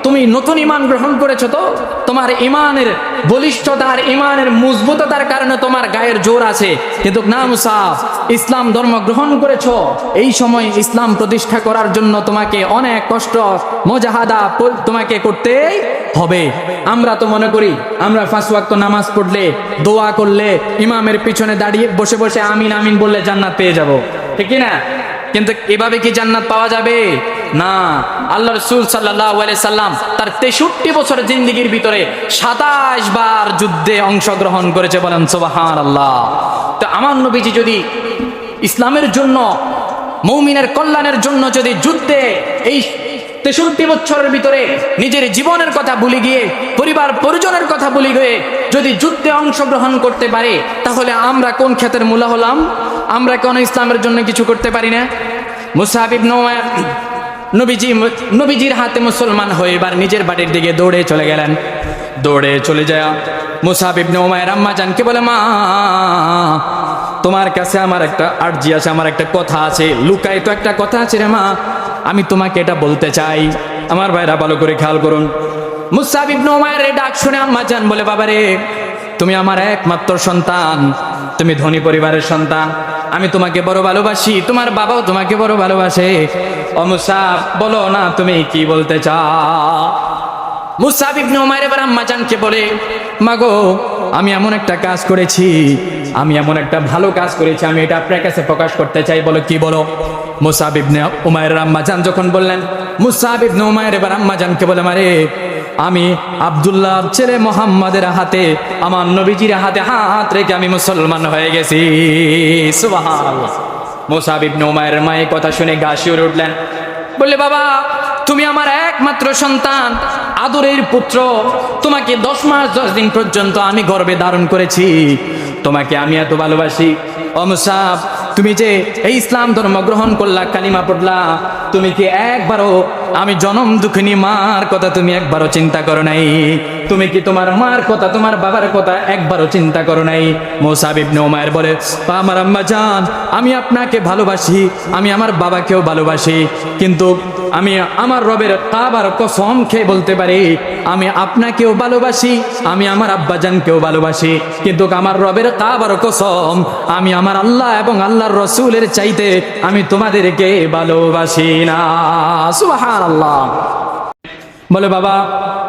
তুমি নতুন ঈমান গ্রহণ করেছো, তো তোমার ঈমানের বলিষ্ঠতার, ঈমানের মজবুততার কারণে তোমার গায়ের জোর আছে, কিন্তু না মুসআব, ইসলাম ধর্ম গ্রহণ করেছো, এই সময় ইসলাম প্রতিষ্ঠা করার জন্য তোমাকে অনেক কষ্ট, মুজাহাদা তোমাকে করতেই হবে। আমরা তো মনে করি আমরা 5 ওয়াক্ত নামাজ পড়লে, দোয়া করলে, ইমামের পিছনে দাঁড়িয়ে বসে বসে আমিন আমিন বললে জান্নাত পেয়ে যাব, ঠিক কি না? কিন্তু এভাবে কি জান্নাত পাওয়া যাবে? না। আল্লাহ রাসূল সাল্লাল্লাহু আলাইহি সাল্লাম তার 63 বছরের জিন্দেগির ভিতরে 27 বার যুদ্ধে অংশগ্রহণ করেছে। বলেন সুবহানাল্লাহ। তো আমার নবীজি যদি ইসলামের জন্য, মুমিনের কল্যাণের জন্য যদি যুদ্ধে এই 63 বছরের ভিতরে নিজের জীবনের কথা ভুলে গিয়ে, পরিবার পরিজনের কথা ভুলে গিয়ে যদি যুদ্ধে অংশগ্রহণ করতে পারে, তাহলে আমরা কোন ক্ষেতের মূলা হলাম? আমরা কেন ইসলামের জন্য কিছু করতে পারি না? মুসআব ইবনে উমাইর নবীজির হাতে মুসলমান হয়ে এবার নিজের বাড়ির দিকে দৌড়ে চলে গেলেন। দৌড়ে চলে যায় মুসআব ইবনে উমাইর আম্মা জানকে বলে, মা, তোমার কাছে আমার একটা আরজি আছে, আমার একটা কথা আছে, লুকায়িত একটা কথা আছে রে মা, আমি তোমাকে এটা বলতে চাই। আমার ভাইরা ভালো করে খেয়াল করুন। মুসআব ইবনে উমাইরের ডাক শুনে আম্মা জান বলে, বাবারে, তুমি আমার একমাত্র সন্তান, তুমি ধনী পরিবারের সন্তান, আমি তোমাকে বড় ভালোবাসি, তোমার বাবাও তোমাকে বড় ভালোবাসে। ও মুসআব, বলো না তুমি কি বলতে চাও? মুসআব ইবনে উমাইর এবার আম্মা জানকে বলে, মাগো, আমি এমন একটা কাজ করেছি, আমি এমন একটা ভালো কাজ করেছি, আমি এটা আপনার কাছে প্রকাশ করতে চাই। বলো কি? বলো। মুসআব ইবনে উমাইরের আম্মা জান যখন বললেন, মুসআব ইবনে উমাইর এবার আম্মা জানকে বলে, মারে, আমি আব্দুল্লাহ ছেলে মোহাম্মদের হাতে, আমার নবীজির হাতে হাত রেখে আমি মুসলমান হয়ে গেছি। সুবহানাল্লাহ। মুসআব ইবনে উমাইরের মায়ের কথা শুনে গা শিউরে উঠলেন। বললে, বাবা, তুমি আমার একমাত্র সন্তান, আদরের পুত্র, তোমাকে 10 মাস 10 দিন পর্যন্ত আমি গর্ভে ধারণ করেছি, তোমাকে আমি এত ভালোবাসি। ও মুসআব, তুমি যে এই ইসলাম ধর্ম গ্রহণ করলা, কালিমা পড়লা, তুমি কি একবারও আমি জনম দুঃখিনী মার কথা তুমি একবারও চিন্তা করো নাই? তুমি কি তোমার মার কথা, তোমার বাবার কথা একবারও চিন্তা করো নাই? মুসাব ইবনে উমাইর বলে, আমার আম্মা জান, আমি আপনাকে ভালোবাসি, আমি আমার বাবাকেও ভালোবাসি, কিন্তু আমি আমার রবের কাবার কসম খেয়ে বলতে পারি, আমি আপনাকেও ভালোবাসি, আমি আমার আব্বাজানকেও ভালোবাসি, কিন্তু আমার রবের কাবার কসম, আমি আমার আল্লাহ এবং আল্লাহর রসুলের চাইতে আমি তোমাদেরকে ভালোবাসি না। সুবহানাল্লাহ। বলে, বাবা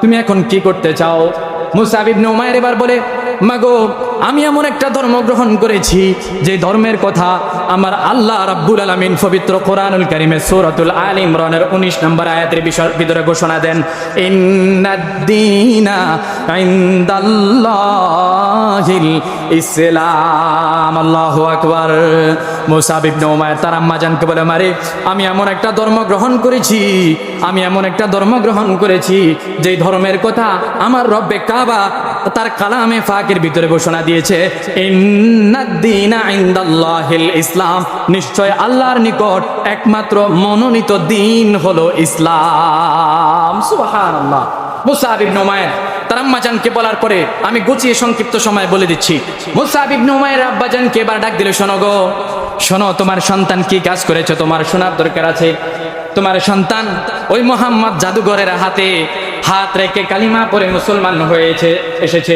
তুমি এখন কি করতে চাও? মুসাব ইবনে উমাইর এবার বলে, মাগো আমি এমন একটা ধর্ম গ্রহণ করেছি যে ধর্মের কথা আমার আল্লাহ রাব্বুল আলামিন পবিত্র কোরআনুল কারীমের সূরাতুল আলে ইমরানের 19 নম্বর আয়াতের ভিতরে ঘোষণা দেন, ইন্নাদ-দীনা ইনদাল্লাহিল ইসলাম। আল্লাহু আকবার। মুসাব ইবনে উমাইর তার আম্মা জানকে বলে, মারে আমি এমন একটা ধর্ম গ্রহণ করেছি, আমি এমন একটা ধর্ম গ্রহণ করেছি যে ধর্মের কথা আমার রব্বে কাবা তার কালামে ফাকের ভিতরে ঘোষণা দিয়েছে, ইন্নাদ-দীনা ইনদাল্লাহিল ইসলাম, নিশ্চয় আল্লাহর নিকট একমাত্র মনোনীত দিন হলো ইসলাম। সুবহানাল্লাহ। মুসাব ইবনে উমাইর তার আম্মা জানকে বলার পরে আমি গুছিয়ে সংক্ষিপ্ত সময় বলে দিচ্ছি। মুসাব ইবনে উমাইর আব্বা জানকে এবার ডাক দিল, শোনো গো, শোনো, তোমার সন্তান কি কাজ করেছে তোমার শোনার দরকার আছে। তোমার সন্তান ওই মোহাম্মদ জাদুঘরের হাতে হাত রেখে কালিমা পড়ে মুসলমান হয়েছে এসেছে।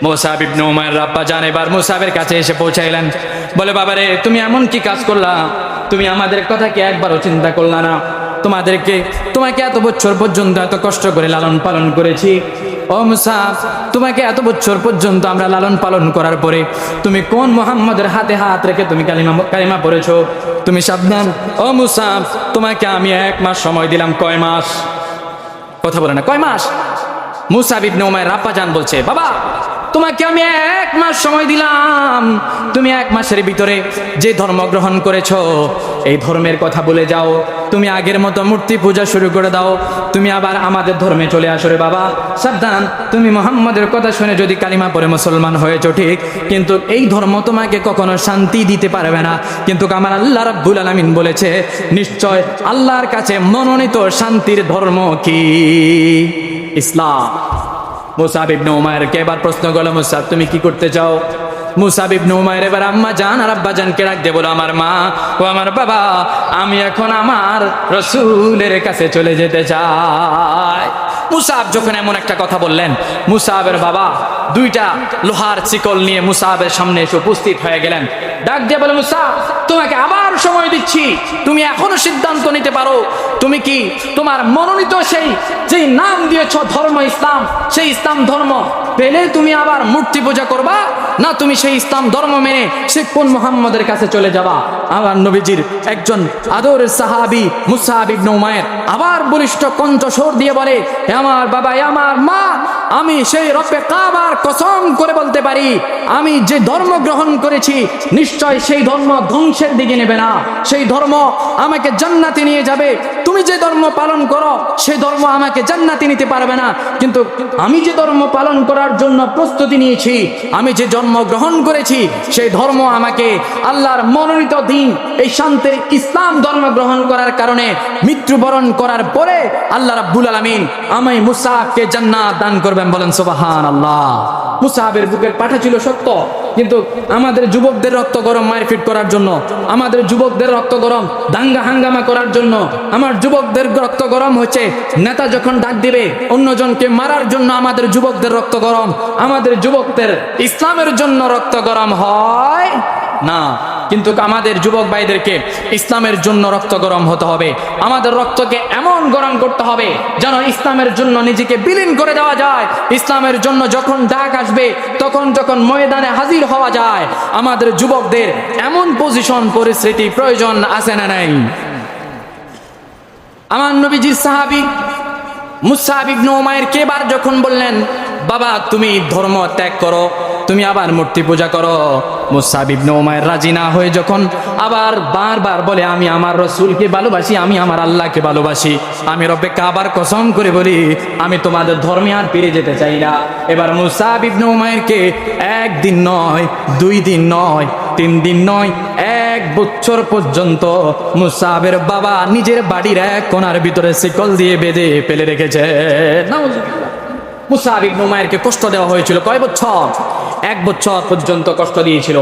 মুসাব ইবনে উমাইর আব্বা জান এবার মুসাবের কাছে এসে পৌঁছাইলেন। বলে, বাবারে তুমি এমন কি কাজ করলা? তুমি আমাদের কথা কি একবারও চিন্তা করলা না? তোমাকে এত বছর পর্যন্ত এত কষ্ট করে লালন পালন করেছি। ও মুসাব, তোমাকে এত বছর পর্যন্ত আমরা লালন পালন করার পরে তুমি কোন মোহাম্মদের হাতে হাত রেখে তুমি কালিমা পড়েছো? তুমি সাবধান। ও মুসাব, তোমাকে আমি 1 মাস সময় দিলাম। কয় মাস? কথা বলে না, কয় মাস? মুসাব ইবনে উমাইর আব্বা জান বলছে, বাবা তোমাকে আমি 1 মাস সময় দিলাম, তুমি 1 মাসের ভিতরে যে ধর্ম গ্রহণ করেছো এই ধর্মের কথা বলে যাও, তুমি আগের মতো মূর্তি পূজা শুরু করে দাও, তুমি আবার আমাদের ধর্মে চলে আসো রে বাবা। সাবধান, তুমি মুহাম্মাদের কথা শুনে যদি কালিমা পড়ে মুসলমান হয়েছো ঠিক, কিন্তু এই ধর্ম তোমাকে কখনো শান্তি দিতে পারবে না। কিন্তু আমার আল্লাহ রাব্বুল আলামিন বলেছে, নিশ্চয় আল্লাহর কাছে মনোনীত শান্তির ধর্ম কি? ইসলাম। মুসাব ইবনে উমাইরকে এবার প্রশ্ন করলো, মুসাব তুমি কি করতে চাও? মুসাব ইবনে উমাইর এবার আম্মা জান আর আব্বা জানকে ডাক দিয়ে বলো, আমার মা ও আমার বাবা, আমি এখন আমার রসুলের কাছে চলে যেতে চাই। মুসাব যখন এমন একটা কথা বললেন, মুসাবের বাবা 2টা লোহার শিকল নিয়ে মুসাবের সামনে এসে উপস্থিত হয়ে গেলেন। ডাক দিয়ে বলে, মুসাব তোমাকে আবার সময় দিচ্ছি, তুমি এখনো সিদ্ধান্ত নিতে পারো, তুমি কি তোমার মনোনীত যেই নাম দিয়েছ ধর্ম ইসলাম, সেই ইসলাম ধর্ম পেলে তুমি আবার মূর্তি পূজা করবা, না তুমি সেই ইসলাম ধর্ম মেনে সে কোন মুহাম্মদের কাছে চলে যাবা? আমার নবীজির একজন আদরের সাহাবী মুসাব ইবনে উমাইর আবার বলিষ্ঠ কণ্ঠস্বর দিয়ে বলে, আমার বাবা, আমার মা, আমি সেই রব্বে কাবার কসম করে বলতে পারি, আমি যে ধর্ম গ্রহণ করেছি নিশ্চয় সেই ধর্ম ধ্বংসের দিকে নেবে না, সেই ধর্ম আমাকে জান্নাতে নিয়ে যাবে। তুমি যে ধর্ম পালন করো সেই ধর্ম আমাকে জান্নাতে নিতে পারবে না, কিন্তু আমি যে ধর্ম পালন করার জন্য প্রস্তুতি নিয়েছি, আমি যে জন্ম গ্রহণ করেছি সেই ধর্ম আমাকে আল্লাহর মনোনীত দিন এই শান্তির ইসলাম ধর্ম গ্রহণ করার কারণে মৃত্যুবরণ করার পরে আল্লাহ রাব্বুল আলামিন আমি মুসাবকে জান্নাত দান করবেন। বলেন সুবহানাল্লাহ। মুসাবের বুকের পাঠা ছিল সত্য, কিন্তু আমাদের যুবকদের রক্ত গরম মারপিট করার জন্য, আমাদের যুবকদের রক্ত গরম দাঙ্গা হাঙ্গামা করার জন্য, আমার যুবকদের রক্ত গরম হচ্ছে নেতা যখন ডাক দিবে অন্যজনকে মারার জন্য, আমাদের যুবকদের রক্ত গরম, আমাদের যুবকদের ইসলামের জন্য রক্ত গরম হয় না। কিন্তু আমাদের যুবক ভাইদেরকে ইসলামের জন্য রক্ত গরম হতে হবে, আমাদের রক্তকে এমন গরম করতে হবে যেন ইসলামের জন্য নিজেকে বিলীন করে দেওয়া যায়। ইসলামের জন্য যখন ডাক আসবে যখন ময়দানে হাজির হওয়া যায়, আমাদের যুবকদের এমন পজিশন পরিস্থিতি প্রয়োজন আছে না নাই? আমার নবীজির সাহাবী মুসাব ইবনে উমাইর এবার যখন বললেন, বাবা তুমি ধর্ম ত্যাগ করো, তুমি আবার মূর্তি পূজা করো, মুসাব ইবনে উমাইর রাজি না হয়ে যখন আবার বারবার বলে, আমি আমার রসুলকে ভালোবাসি, আমি আমার আল্লাহকে ভালোবাসি, আমি রব্বে কাবার কসম করে বলি আমি তোমাদের ধর্মে আর ফিরে যেতে চাই না। এবার মুসাব ইবনে উমাইরকে 1 দিন নয়, 2 দিন নয়, 3 দিন নয়, 1 বছর পর্যন্ত মুসাবের বাবা নিজের বাড়ির এক কোণার ভিতরে শিকল দিয়ে বেঁধে ফেলে রেখেছে। মুসাব ইবনে উমাইরকে কষ্ট দেওয়া হয়েছিল কয় বছর? 1 বছর পর্যন্ত কষ্ট দিয়েছিল।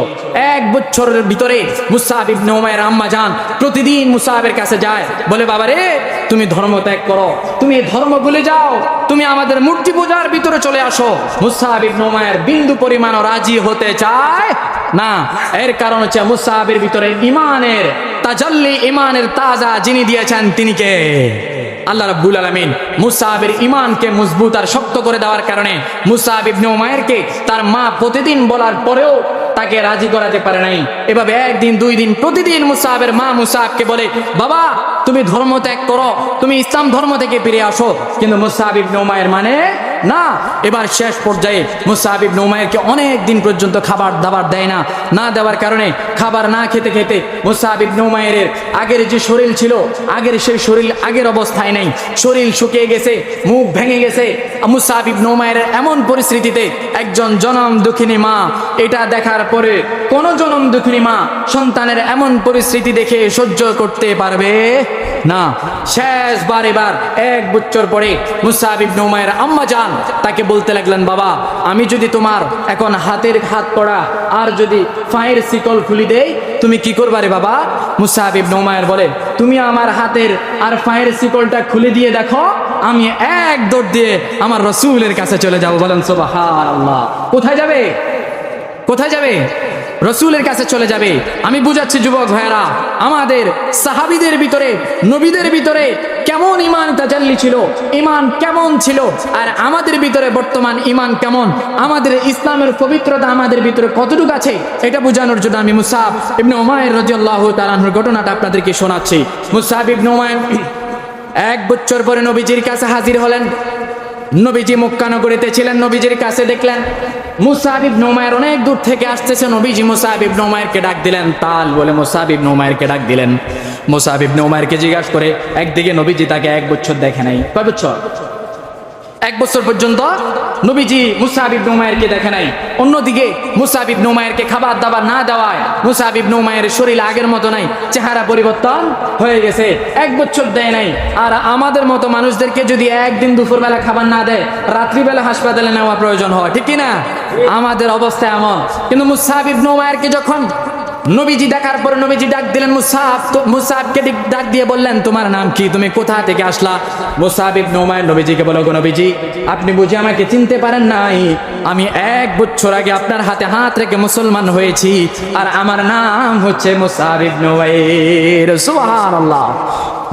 1 বছরের ভিতরে মুসাব ইবনে উমাইর আম্মা জান প্রতিদিন মুসাবের কাছে যায়, বলে বাবা রে তুমি ধর্ম ত্যাগ করো, তুমি ধর্ম ভুলে যাও, তুমি আমাদের মূর্তি পূজার ভিতরে চলে আসো। মুসাব ইবনে উমাইর বিন্দু পরিমাণও রাজি হতে চায় না। এর কারণ হচ্ছে মুসাবের ভিতরে ইমানের তাজাল্লি, ইমানের তাজা যিনি দিয়েছেন তিনি কে? আল্লাহ রাব্বুল আলামিন। মুসাবের ইমানকে মজবুত আর শক্ত করে দেওয়ার কারণে মুসাব ইবনে উমাইরকে তার মা প্রতিদিন বলার পরেও তাকে রাজি করাতে পারে নাই। এভাবে 1 দিন 2 দিন প্রতিদিন মুসাবের মা মুসাবকে বলে বাবা তুমি ধর্ম ত্যাগ করো, তুমি ইসলাম ধর্ম থেকে ফিরে আসো, কিন্তু মুসাব ইবনে উমাইর মানে না। এবার শেষ পর্যায়ে মুসাব ইবনে উমাইরকে অনেক দিন পর্যন্ত খাবার দাবার দেয় না। না দেওয়ার কারণে খাবার না খেতে খেতে মুসাব ইবনে উমাইরের আগের যে শরীর ছিল, আগের সেই শরীর আগের অবস্থায় নেই, শরীর শুকিয়ে গেছে, মুখ ভেঙে গেছে। মুসাব ইবনে উমাইরের এমন পরিস্থিতিতে একজন জনম দুঃখিনী মা, এটা দেখার পরে কোন জনম দুঃখিনী মা সন্তানের এমন পরিস্থিতি দেখে সহ্য করতে পারবে না। শেষবার এবার 1 বছর পরে মুসাব ইবনে উমাইর আম্মা জান তাকে বলতে লাগলেন বাবা আমি যদি তোমার এখন হাতের হাত করা আর যদি পায়ের শিকল খুলি দেই তুমি কি করবা রে বাবা? মুসাব ইবনে উমাইর বলে তুমি আমার হাতের আর পায়ের শিকলটা খুলে দিয়ে দেখো, আমি 1 দৌড় দিয়ে আমার রাসূলের কাছে চলে যাব। বলেন সুবহানাল্লাহ। কোথায় যাবে? কোথায় যাবে? রাসূলের কাছে চলে যাবে। আমি বুঝাচ্ছি যুবক ভাইরা, আমাদের সাহাবীদের ভিতরে, নবীদের ভিতরে কেমন ইমান তাজাল্লি ছিল, ইমান কেমন ছিল, আর আমাদের ভিতরে বর্তমান ইমান কেমন, আমাদের ইসলামের পবিত্রতা আমাদের ভিতরে কতটুকু আছে, এটা বোঝানোর জন্য আমি মুসাব ইবনে উমাইর রাদিয়াল্লাহু তাআলা আনহুর ঘটনাটা আপনাদেরকে শোনাচ্ছি। মুসাব ইবনে উমাইর 1 বছর পরে নবীজির কাছে হাজির হলেন। নবীজি মক্কা নগরীতে ছিলেন, নবীজির কাছে দেখলেন মুসাব ইবনে উমাইর অনেক দূর থেকে আসতেছে। নবীজি মুসাব ইবনে উমাইরকে ডাক দিলেন, তাল বলে মুসাব ইবনে উমাইরকে ডাক দিলেন। মুসাব ইবনে উমাইরকে জিজ্ঞাসা করে, একদিকে নবীজি তাকে 1 বছর দেখে নাই। কয় বছর? 1 বছর পর্যন্ত নবীজি মুসাব ইবনে উমাইরকে দেখে নাই। অন্যদিকে মুসাব ইবনে উমাইরকে খাবার দাবার না দেওয়ায় মুসাব ইবনে উমাইরের শরীর আগের মতো নাই, চেহারা পরিবর্তন হয়ে গেছে। 1 বছর দেয় নাই। আর আমাদের মতো মানুষদেরকে যদি একদিন দুপুরবেলা খাবার না দেয়, রাত্রিবেলা হাসপাতালে নেওয়া প্রয়োজন হয়, ঠিক কিনা? আমাদের অবস্থা এমন। কিন্তু মুসাব ইবনে উমাইরকে যখন নবীজি দেখার পর নবীজি ডাক দিলেন মুসাব, তো মুসাবকে ডাক দিয়ে বললেন তোমার নাম কি, তুমি কোথা থেকে আসলা? মুসাব ইবনে উমাইর নবীজিকে বলো, গো নবীজি আপনি বুঝি আমাকে চিনতে পারেন নাই? আমি 1 বছর আগে আপনার হাতে হাত রেখে মুসলমান হয়েছি, আর আমার নাম হচ্ছে মুসাব ইবনে উমাইর। সুবহানাল্লাহ।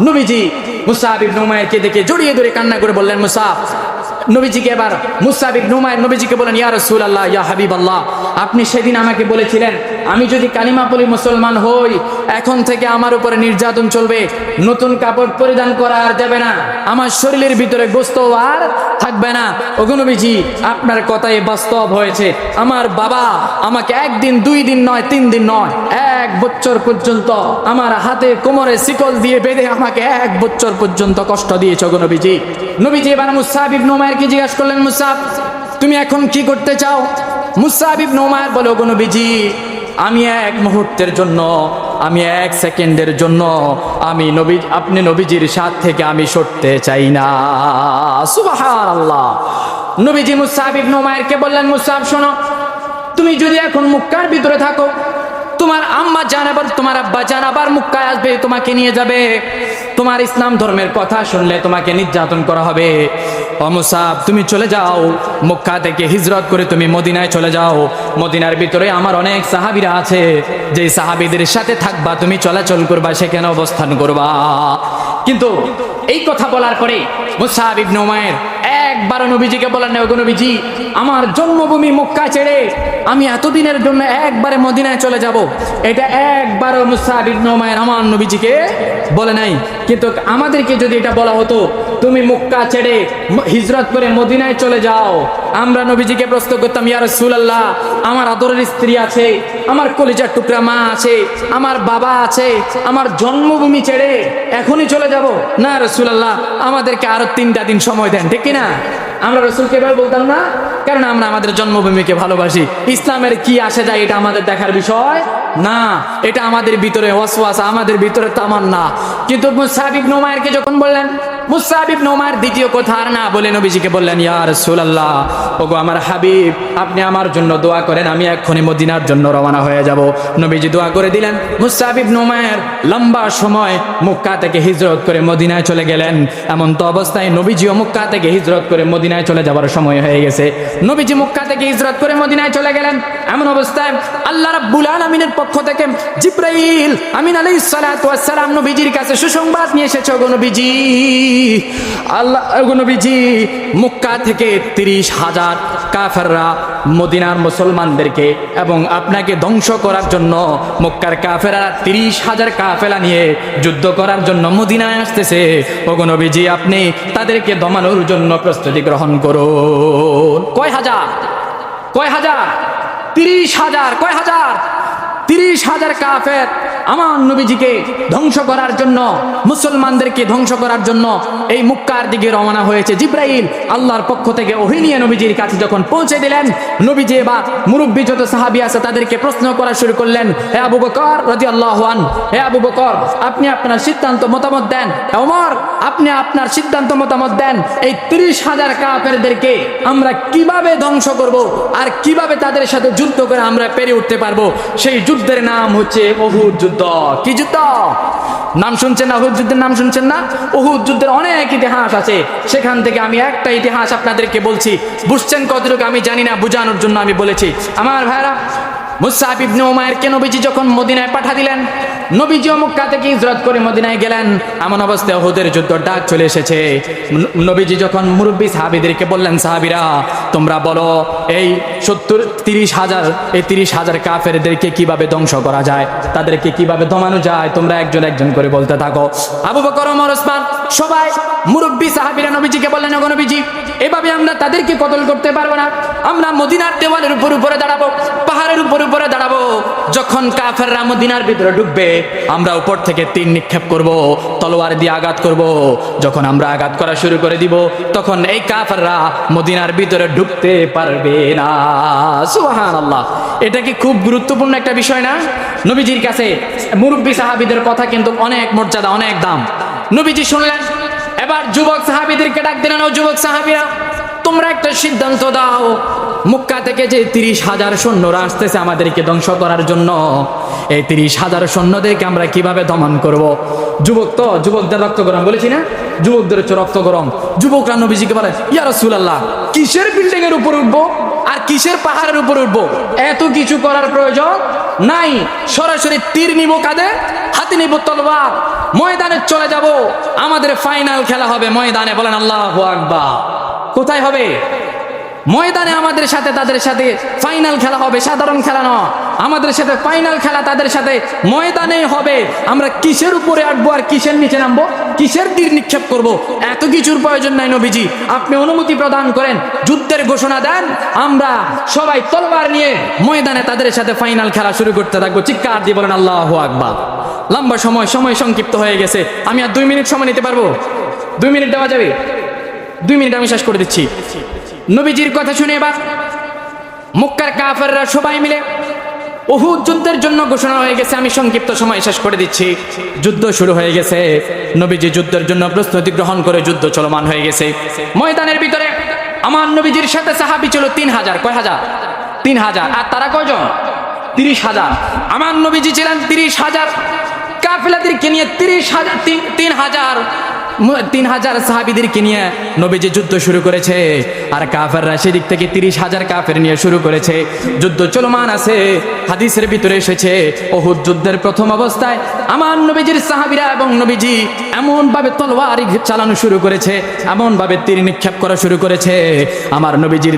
নবীজি মুসাব ইবনে উমাইরকে দেখে জড়িয়ে ধরে কান্না করে বললেন মুসাব। নবীজিকে এবার মুসাব ইবনে উমাইর নবীজিকে বলেন, ইয়া রাসূলুল্লাহ, ইয়া হাবিবাল্লাহ, আপনি সেদিন আমাকে বলেছিলেন আমি যদি কালিমা পড়ি মুসলমান হই, এখন থেকে আমার উপরে নির্যাতন চলবে, নতুন কাপড় পরিধান করা আর যাবে না, আমার শরীরের ভিতরে গোশত আর থাকবে না। ওগো নবীজি আপনার কথাই বাস্তব হয়েছে। আমার বাবা আমাকে 1 দিন 2 দিন নয় 3 দিন নয় 1 বছর পর্যন্ত আমার হাতে কোমরে শিকল দিয়ে বেঁধে আমাকে 1 বছর পর্যন্ত কষ্ট দিয়েছে গো নবীজি। নবীজি এবার মুসাব ইবনে উমাইরকে জিজ্ঞাসা করলেন, মুসাব তুমি এখন কি করতে চাও? মুসাব ইবনে উমাইর বলে, ওগো নবীজি আমি 1 মুহূর্তের জন্য, আমি 1 সেকেন্ডের জন্য আমি আপনি নবীজির সাথ থেকে আমি সরতে চাই না। সুবহানাল্লাহ। নবীজি মুসাব ইবনে উমাইরকে বললেন, মুসাব শোনো, তুমি যদি এখন মক্কার ভিতরে থাকো, তোমার আম্মা জান আবার তোমার আব্বা জান আবার মক্কায় আসবে, তোমাকে নিয়ে যাবে, তোমার ইসলাম ধর্মের কথা শুনলে তোমাকে নির্যাতন করা হবে। ও মুসাব তুমি চলে যাও, মক্কা থেকে হিজরত করে তুমি মদিনায় চলে যাও। মদিনার ভিতরে আমার অনেক সাহাবীরা আছে, যে সাহাবীদের সাথে থাকবা, তুমি চলাচল করবা, সেখানে অবস্থান করবা। কিন্তু এই কথা বলার পরে মুসাব ইবনে উমাইর একবার নবীজিকে বলেন, ওগো নবীজি আমার জন্মভূমি মক্কা ছেড়ে আমি এতদিনের জন্য একবারে মদিনায় চলে যাব, এটা একবারও মুসাব ইবনে উমাইর আমার নবীজিকে বলে নাই। কিন্তু আমাদেরকে যদি এটা বলা হতো তুমি মক্কা ছেড়ে হিজরত করে মদিনায় চলে যাও, আমরা নবীজিকে প্রশ্ন করতাম, ইয়া রাসূলুল্লাহ আমার আদরের স্ত্রী আছে, আমার কলিজার টুকরা মা আছে, আমার বাবা আছে, আমার জন্মভূমি ছেড়ে এখনই চলে যাব? না রাসূলুল্লাহ আমাদেরকে আরো 3টা দিন সময় দেন, ঠিক কিনা? আমরা রাসূলকে এভাবে বলতাম না, কারণ আমরা আমাদের জন্মভূমিকে ভালোবাসি। ইসলামের কি আসে যায় এটা আমাদের দেখার বিষয় না, এটা আমাদের ভিতরে ওয়াসওয়াসা, আমাদের ভিতরে তামান্না। কিন্তু মুসাব ইবনে উমাইরকে যখন বললেন মুসআব ইবনে উমাইর দ্বিতীয় কথা আর না বলে নবীজিকে বললেন, ইয়া রাসূলুল্লাহ, ওগো আমার হাবিব, আপনি আমার জন্য দোয়া করেন, আমি এক্ষুনি মদিনার জন্য রওনা হয়ে যাব। নবীজি দোয়া করে দিলেন। মুসআব ইবনে উমাইর লম্বা সময় মক্কা থেকে হিজরত করে মদিনায় চলে গেলেন। এমন তো অবস্থায় নবীজিও মক্কা থেকে হিজরত করে মদিনায় চলে যাবার সময় হয়ে গেছে। নবীজি মক্কা থেকে হিজরত করে মদিনায় চলে গেলেন। এমন অবস্থায় আল্লাহ রাব্বুল আলামিনের পক্ষ থেকে জিবরাইল আমিন আলাইহিস সালাতু ওয়াস সালাম নবীজির কাছে সুসংবাদ নিয়ে এসেছে, ওগো নবীজি, ওগো নবীজি, মক্কা থেকে 30,000 কাফেররা মদিনার মুসলমানদেরকে এবং আপনাকে ধ্বংস করার জন্য মক্কার কাফেররা 30,000 কাফেলা নিয়ে যুদ্ধ করার জন্য মদিনায় আসতেছে। ওগো নবীজি, আপনি তাদেরকে দমানোর জন্য প্রস্তুতি গ্রহণ করুন। কয় হাজার? 30,000। কয় হাজার? 30,000 কাফের আমার নবীজিকে ধ্বংস করার জন্য, মুসলমানদেরকে ধ্বংস করার জন্য এই মক্কার দিকে রওনা হয়েছে। জিবরাইল আল্লাহর পক্ষ থেকে ওহী নিয়ে নবীজির কাছে যখন পৌঁছে দিলেন, নবীজি এবার মুরব্বী যত সাহাবী আছে তাদেরকে প্রশ্ন করা শুরু করলেন। হে আবু বকর রাদিয়াল্লাহু আনহু, হে আবু বকর, আপনি আপনার সিদ্ধান্ত মতামত দেন। ওমর, আপনি আপনার সিদ্ধান্ত মতামত দেন। এই 30,000 কাফেরদেরকে আমরা কিভাবে ধ্বংস করব আর কিভাবে তাদের সাথে যুদ্ধ করে আমরা পেরে উঠতে পারবো? সেই যুদ্ধের নাম হচ্ছে উহুদ যুদ্ধ। কি যুদ্ধ? নাম শুনছেন না? উহুদ যুদ্ধের নাম শুনছেন না? উহুদ যুদ্ধের অনেক ইতিহাস আছে, সেখান থেকে আমি একটা ইতিহাস আপনাদেরকে বলছি। বুঝছেন কতটুকু আমি জানি না, বোঝানোর জন্য আমি বলেছি। আমার ভাইরা, মুসআব ইবনে উমাইরকে নবীজি যখন মদিনায় পাঠা দিলেন, নবীজি মক্কা থেকে হিজরত করে মদিনায় গেলেন। এমন অবস্থায় উহুদের যুদ্ধ ডাক চলে এসেছে। নবীজি যখন মুরব্বী সাহাবীদেরকে বললেন, সাহাবীরা তোমরা বলো এই 30,000 কাফেরদেরকে কিভাবে ধ্বংস করা যায়, তাদেরকে কিভাবে দমানো যায়, তোমরা একজন একজন করে বলতে থাকো। আবু বকর, ওমর, ওসমান সবাই মুরব্বী সাহাবীরা নবীজিকে বললেন, ওগো নবীজি, এভাবে আমরা তাদেরকে কতল করতে পারবো না। আমরা মদিনার দেওয়ালের উপরে দাঁড়াবো, পাহাড়ের উপরে দাঁড়াবো। যখন কাফেররা মদিনার ভিতরে ঢুকবে, আমরা উপর থেকে তীর নিক্ষেপ করব, তলোয়ার দিয়ে আঘাত করব। যখন আমরা আঘাত করা শুরু করে দিব, তখন এই কাফেররা মদিনার ভিতরে ঢুকতে পারবে না। সুবহানাল্লাহ। এটা কি খুব গুরুত্বপূর্ণ একটা বিষয় না? নবীজির কাছে মুরব্বী সাহাবীদের কথা কিন্তু অনেক মর্যাদা, অনেক দাম। নবীজি শুনলেন। এবার যুবক সাহাবীদেরকে ডাক দিলেন, ও যুবক সাহাবীরা, তোমরা একটা সিদ্ধান্ত দাও। মক্কা থেকে যে 30,000 সৈন্যরা আসতেছে আমাদেরকে ধ্বংস করার জন্য, এই 30,000 সৈন্যদেরকে আমরা কিভাবে দমন করব? যুবক তো, যুবকদের রক্ত গরম, বলেছি না? যুবকদের হচ্ছে রক্ত গরম। যুবকরা নবীজিকে বলে, ইয়া রাসূলুল্লাহ, কিসের বিল্ডিং এর উপর উঠবো আর কিসের পাহাড়ের উপর উঠবো? এত কিছু করার প্রয়োজন নাই। সরাসরি তীর নিব কাঁধে, হাতে নিব তলোয়ার, ময়দানে চলে যাব। আমাদের ফাইনাল খেলা হবে ময়দানে। বলেন আল্লাহু আকবার। কোথায় হবে? ময়দানে আমাদের সাথে তাদের সাথে ফাইনাল খেলা হবে, সাধারণ খেলা নয়। আমাদের সাথে ফাইনাল খেলা তাদের সাথে ময়দানে হবে। আমরা কিসের উপরে আঁটবো আর কিসের নিচে নামবো, কিসের তীর নিক্ষেপ করব, এত কিছুর প্রয়োজন নাই। নবীজি আপনি অনুমতি প্রদান করেন, যুদ্ধের ঘোষণা দেন, আমরা সবাই তলোয়ার নিয়ে ময়দানে তাদের সাথে ফাইনাল খেলা শুরু করতে থাকবো। চিৎকার দিয়ে বলেন আল্লাহু আকবার। লম্বা সময় সংক্ষিপ্ত হয়ে গেছে। আমি আর 2 মিনিট সময় নিতে পারবো? 2 মিনিট দেওয়া যাবে? 2 মিনিট আমি শেষ করে দিচ্ছি। নবীজির কথা শুনে এবার মক্কার কাফেররা সবাই মিলে উহুদ যুদ্ধের জন্য ঘোষণা হয়ে গেছে। আমি সংক্ষিপ্ত সময় শেষ করে দিচ্ছি। যুদ্ধ শুরু হয়ে গেছে। নবীজি যুদ্ধের জন্য প্রস্তুতি গ্রহণ করে যুদ্ধ চলমান হয়ে গেছে। ময়দানের ভিতরে আমার নবীজির সাথে সাহাবী ছিল 3,000। কয় হাজার? 3,000। আর তারা কয়জন? 30,000। আমার নবীজি ছিলেন 30,000 কাফেলাদেরকে নিয়ে 3,000 সাহাবীদেরকে নিয়ে নবীজি যুদ্ধ শুরু করেছে। আর কাফেররা সেদিক থেকে 30,000 কাফের নিয়ে শুরু করেছে। যুদ্ধ চলমান আছে। হাদিসের ভিতরে এসেছে উহুদ যুদ্ধের প্রথম অবস্থায় আমার নবীজির সাহাবীরা এবং নবীজি এমন ভাবে তলোয়ার চালানো শুরু করেছে, এমন ভাবে তীর নিক্ষেপ করা শুরু করেছে। আমার নবীজির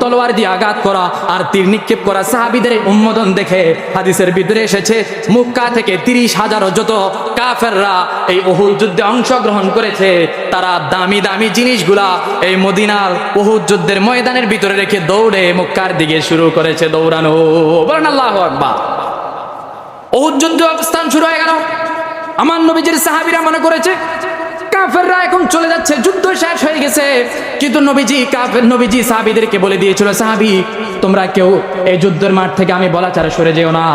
তলোয়ার দিয়ে আঘাত করা আর তীর নিক্ষেপ করা সাহাবীদের উন্মোদন দেখে হাদিসের ভিতরে এসেছে মক্কা থেকে 30,000 যত কাফেররা এই উহুদ যুদ্ধে অংশগ্রহণ করেছে, তারা দামি দামি জিনিসগুলা এই মদিনার উহুদ যুদ্ধের ময়দানের ভিতরে রেখে দৌড়ে মক্কার দিকে শুরু করেছে দৌড়ানো। বলেন আল্লাহু আকবার। উহুদ যুদ্ধ অবস্থান শুরু হয়ে গেল। আমার নবীজির সাহাবীরা মনে করেছে কাফেররা এখন চলে যাচ্ছে, যুদ্ধ শেষ হয়ে গেছে, কিন্তু নবীজি সাহাবীদেরকে বলে দিয়েছিল, সাহাবী তোমরা কেউ এই যুদ্ধের মাঠ থেকে আমি বলা ছাড়া সরে যেও না,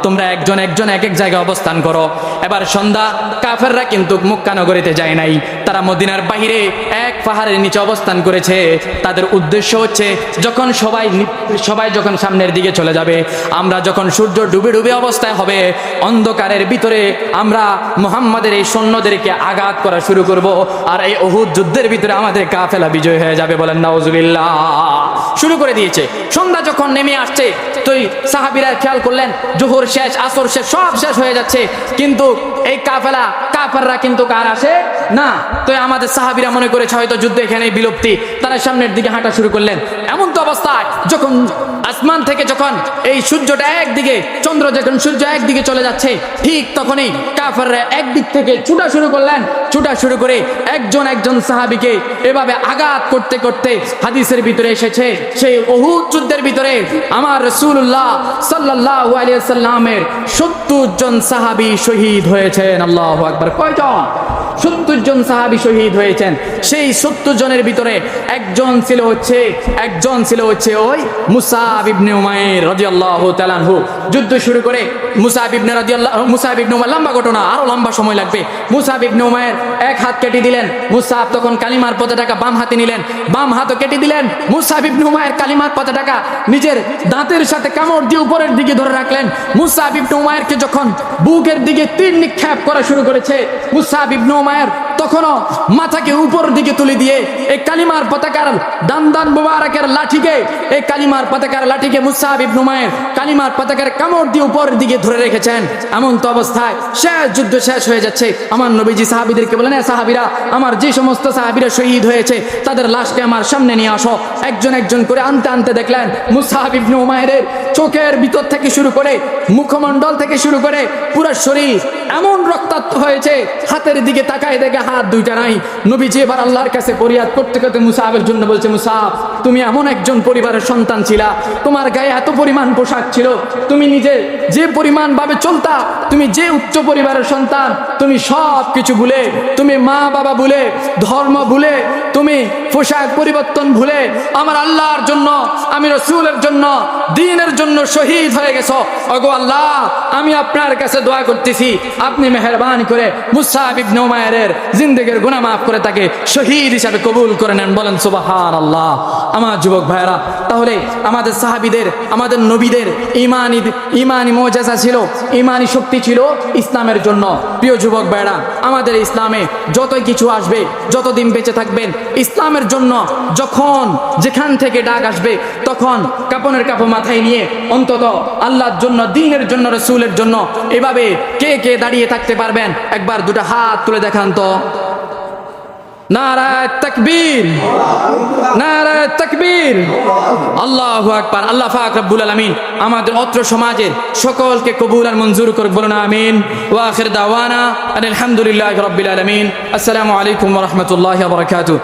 তোমরা একজন একজন এক এক জায়গায় অবস্থান করো। এবার সন্ধ্যা, কাফেররা কিন্তু মক্কা নগরীতে যায় নাই, তারা মদিনার বাইরে এক পাহাড়ের নিচে অবস্থান করেছে। তাদের উদ্দেশ্য হচ্ছে যখন সবাই যখন সামনের দিকে চলে যাবে, আমরা যখন সূর্য ডুবে ডুবে অবস্থায় হবে, অন্ধকারের ভিতরে আমরা মুহাম্মাদের এই সৈন্যদেরকে আঘাত করা শুরু করব, আর এই উহুদ যুদ্ধের ভিতরে আমাদের কাফেলা বিজয় হয়ে যাবে। বলেন নাউজুবিল্লাহ। শুরু করে দিয়েছে। সন্ধ্যা যখন নেমে আসছে, তো সাহাবীরা খেয়াল করলেন জোহর শেষ, আসর শেষ, সব শেষ হয়ে যাচ্ছে, কিন্তু এই কাফেররা কিন্তু কার আসে না। তো আমাদের সাহাবীরা মনে করেছে হয়তো যুদ্ধ এখানে বিলুপ্তি, তারা সামনের দিকে হাঁটা শুরু করলেন। এমন তো অবস্থায় যখন আসমান থেকে যখন এই সূর্যটা একদিকে, চন্দ্র যখন সূর্য একদিকে চলে যাচ্ছে, ঠিক তখনই কাফেররা একদিক থেকে ছুটা শুরু করলেন। ছুটা শুরু করে একজন সাহাবীকে এভাবে আঘাত করতে করতে হাদিসের ভিতরে এসেছে, সেই উহুদ যুদ্ধের ভিতরে আমার রাসূলুল্লাহ সাল্লাল্লাহু আলাইহি ওয়াসাল্লামের 70 জন সাহাবী শহীদ হয়েছেন। আল্লাহু আকবার। কয়জন? 70 জন সাহাবী শহীদ হয়েছেন। সেই 70 জনের ভিতরে একজন ছিল হচ্ছে ওই মুসআব ইবনে উমাইর রাদিয়াল্লাহু তাআলা আনহু। যুদ্ধ শুরু করে মুসআব ইবনে উমাইর, লম্বা ঘটনা, আরো লম্বা সময় লাগবে। মুসআব ইবনে উমাইর এক হাত কেটে দিলেন। মুসআব তখন কালিমার পতাকা বাম হাতে নিলেন, বাম হাতও কেটে দিলেন। মুসআব ইবনে উমাইর কালিমার পতাকা নিজের দাঁতের সাথে কামড় দিয়ে উপরের দিকে ধরে রাখলেন। মুসআব ইবনে উমাইরকে যখন বুকের দিকে তীর নিক্ষেপ করা শুরু করেছে, মুসআব ইবনে উমাইর তখনও মাথাকে উপরের দিকে তুলে দিয়ে এই কালিমার পতাকার দান মুবারকের লাঠিকে, এই কালিমার পতাকার লাঠিকে মুসআব ইবনে উমাইর কালিমার পতাকার কামড় দিয়ে উপরের দিকে ধরে রেখেছেন। এমন তো অবস্থায় যুদ্ধ শেষ হয়ে যাচ্ছে। আমার নবীজি সাহাবীদেরকে বলেন, সাহাবীরা, আমার যে সমস্ত সাহাবীরা শহীদ হয়েছে তাদের লাশকে আমার সামনে নিয়ে আসো। একজন একজন করে আনতে দেখলেন মুসআব ইবনে উমাইরের চোখের ভিতর থেকে শুরু করে, মুখমণ্ডল থেকে শুরু করে পুরো শরীর এমন রক্তাক্ত হয়েছে, হাতের দিকে তাকায় দেখে হাত দুইটা নাই। নবীজি এবার আল্লাহর কাছে ফরিয়াদ করতে করতে মুসআবের জন্য বলছে, মুসআব, তুমি এমন একজন পরিবারের সন্তান ছিলা, তোমার গায়ে এত পরিমাণ পোশাক ছিল, তুমি নিজে যে পরিমাণ ভাবে চলতা, তুমি যে উচ্চ পরিবারের সন্তান, তুমি সব কিছু ভুলে, তুমি মা বাবা ভুলে, ধর্ম ভুলে, তুমি পোশাক পরিবর্তন ভুলে আমার আল্লাহর জন্য, আমি রাসূলের জন্য, দ্বীনের জন্য শহীদ হয়ে গেছো। ওগো আল্লাহ, আমি আপনার কাছে দোয়া করতেছি, আপনি মেহেরবানি করে মুসআব ইবনে উমাইরের জিন্দেগীর গুনাহ মাফ করে তাকে শহীদ হিসাবে কবুল করে নেন। বলেন সুবহানাল্লাহ। আমার যুবক ভাইরা, তাহলে আমাদের সাহাবীদের, আমাদের নবীদের ইমানি মুজিজা ছিল, ইমানি শক্তি ছিল ইসলামের জন্য। প্রিয় যুবক ভাইরা, আমাদের ইসলামে যতই কিছু আসবে, যতদিন বেঁচে থাকবেন, ইসলামের জন্য যখন যেখান থেকে ডাক আসবে, তখন কাপনের কাপড় মাথায় নিয়ে অন্তত আল্লাহর জন্য, দ্বীনের জন্য, রাসূলের জন্য এভাবে কে কে দাঁড়িয়ে থাকতে পারবেন? একবার দুটো হাত তুলে দেখান তো। নারায়ে তাকবীর, নারায়ে তাকবীর, আল্লাহু আকবার। আল্লাহ পাক রব্বুল আলামিন আমাদের অত্র সমাজের সকলকে কবুল আর মঞ্জুর করুক। বলুন আমিন। ওয়া আখির দাওয়ানা আলহামদুলিল্লাহি রাব্বিল আলামিন। আসসালামু আলাইকুম ওয়া রাহমাতুল্লাহি ওয়া বারাকাতুহু।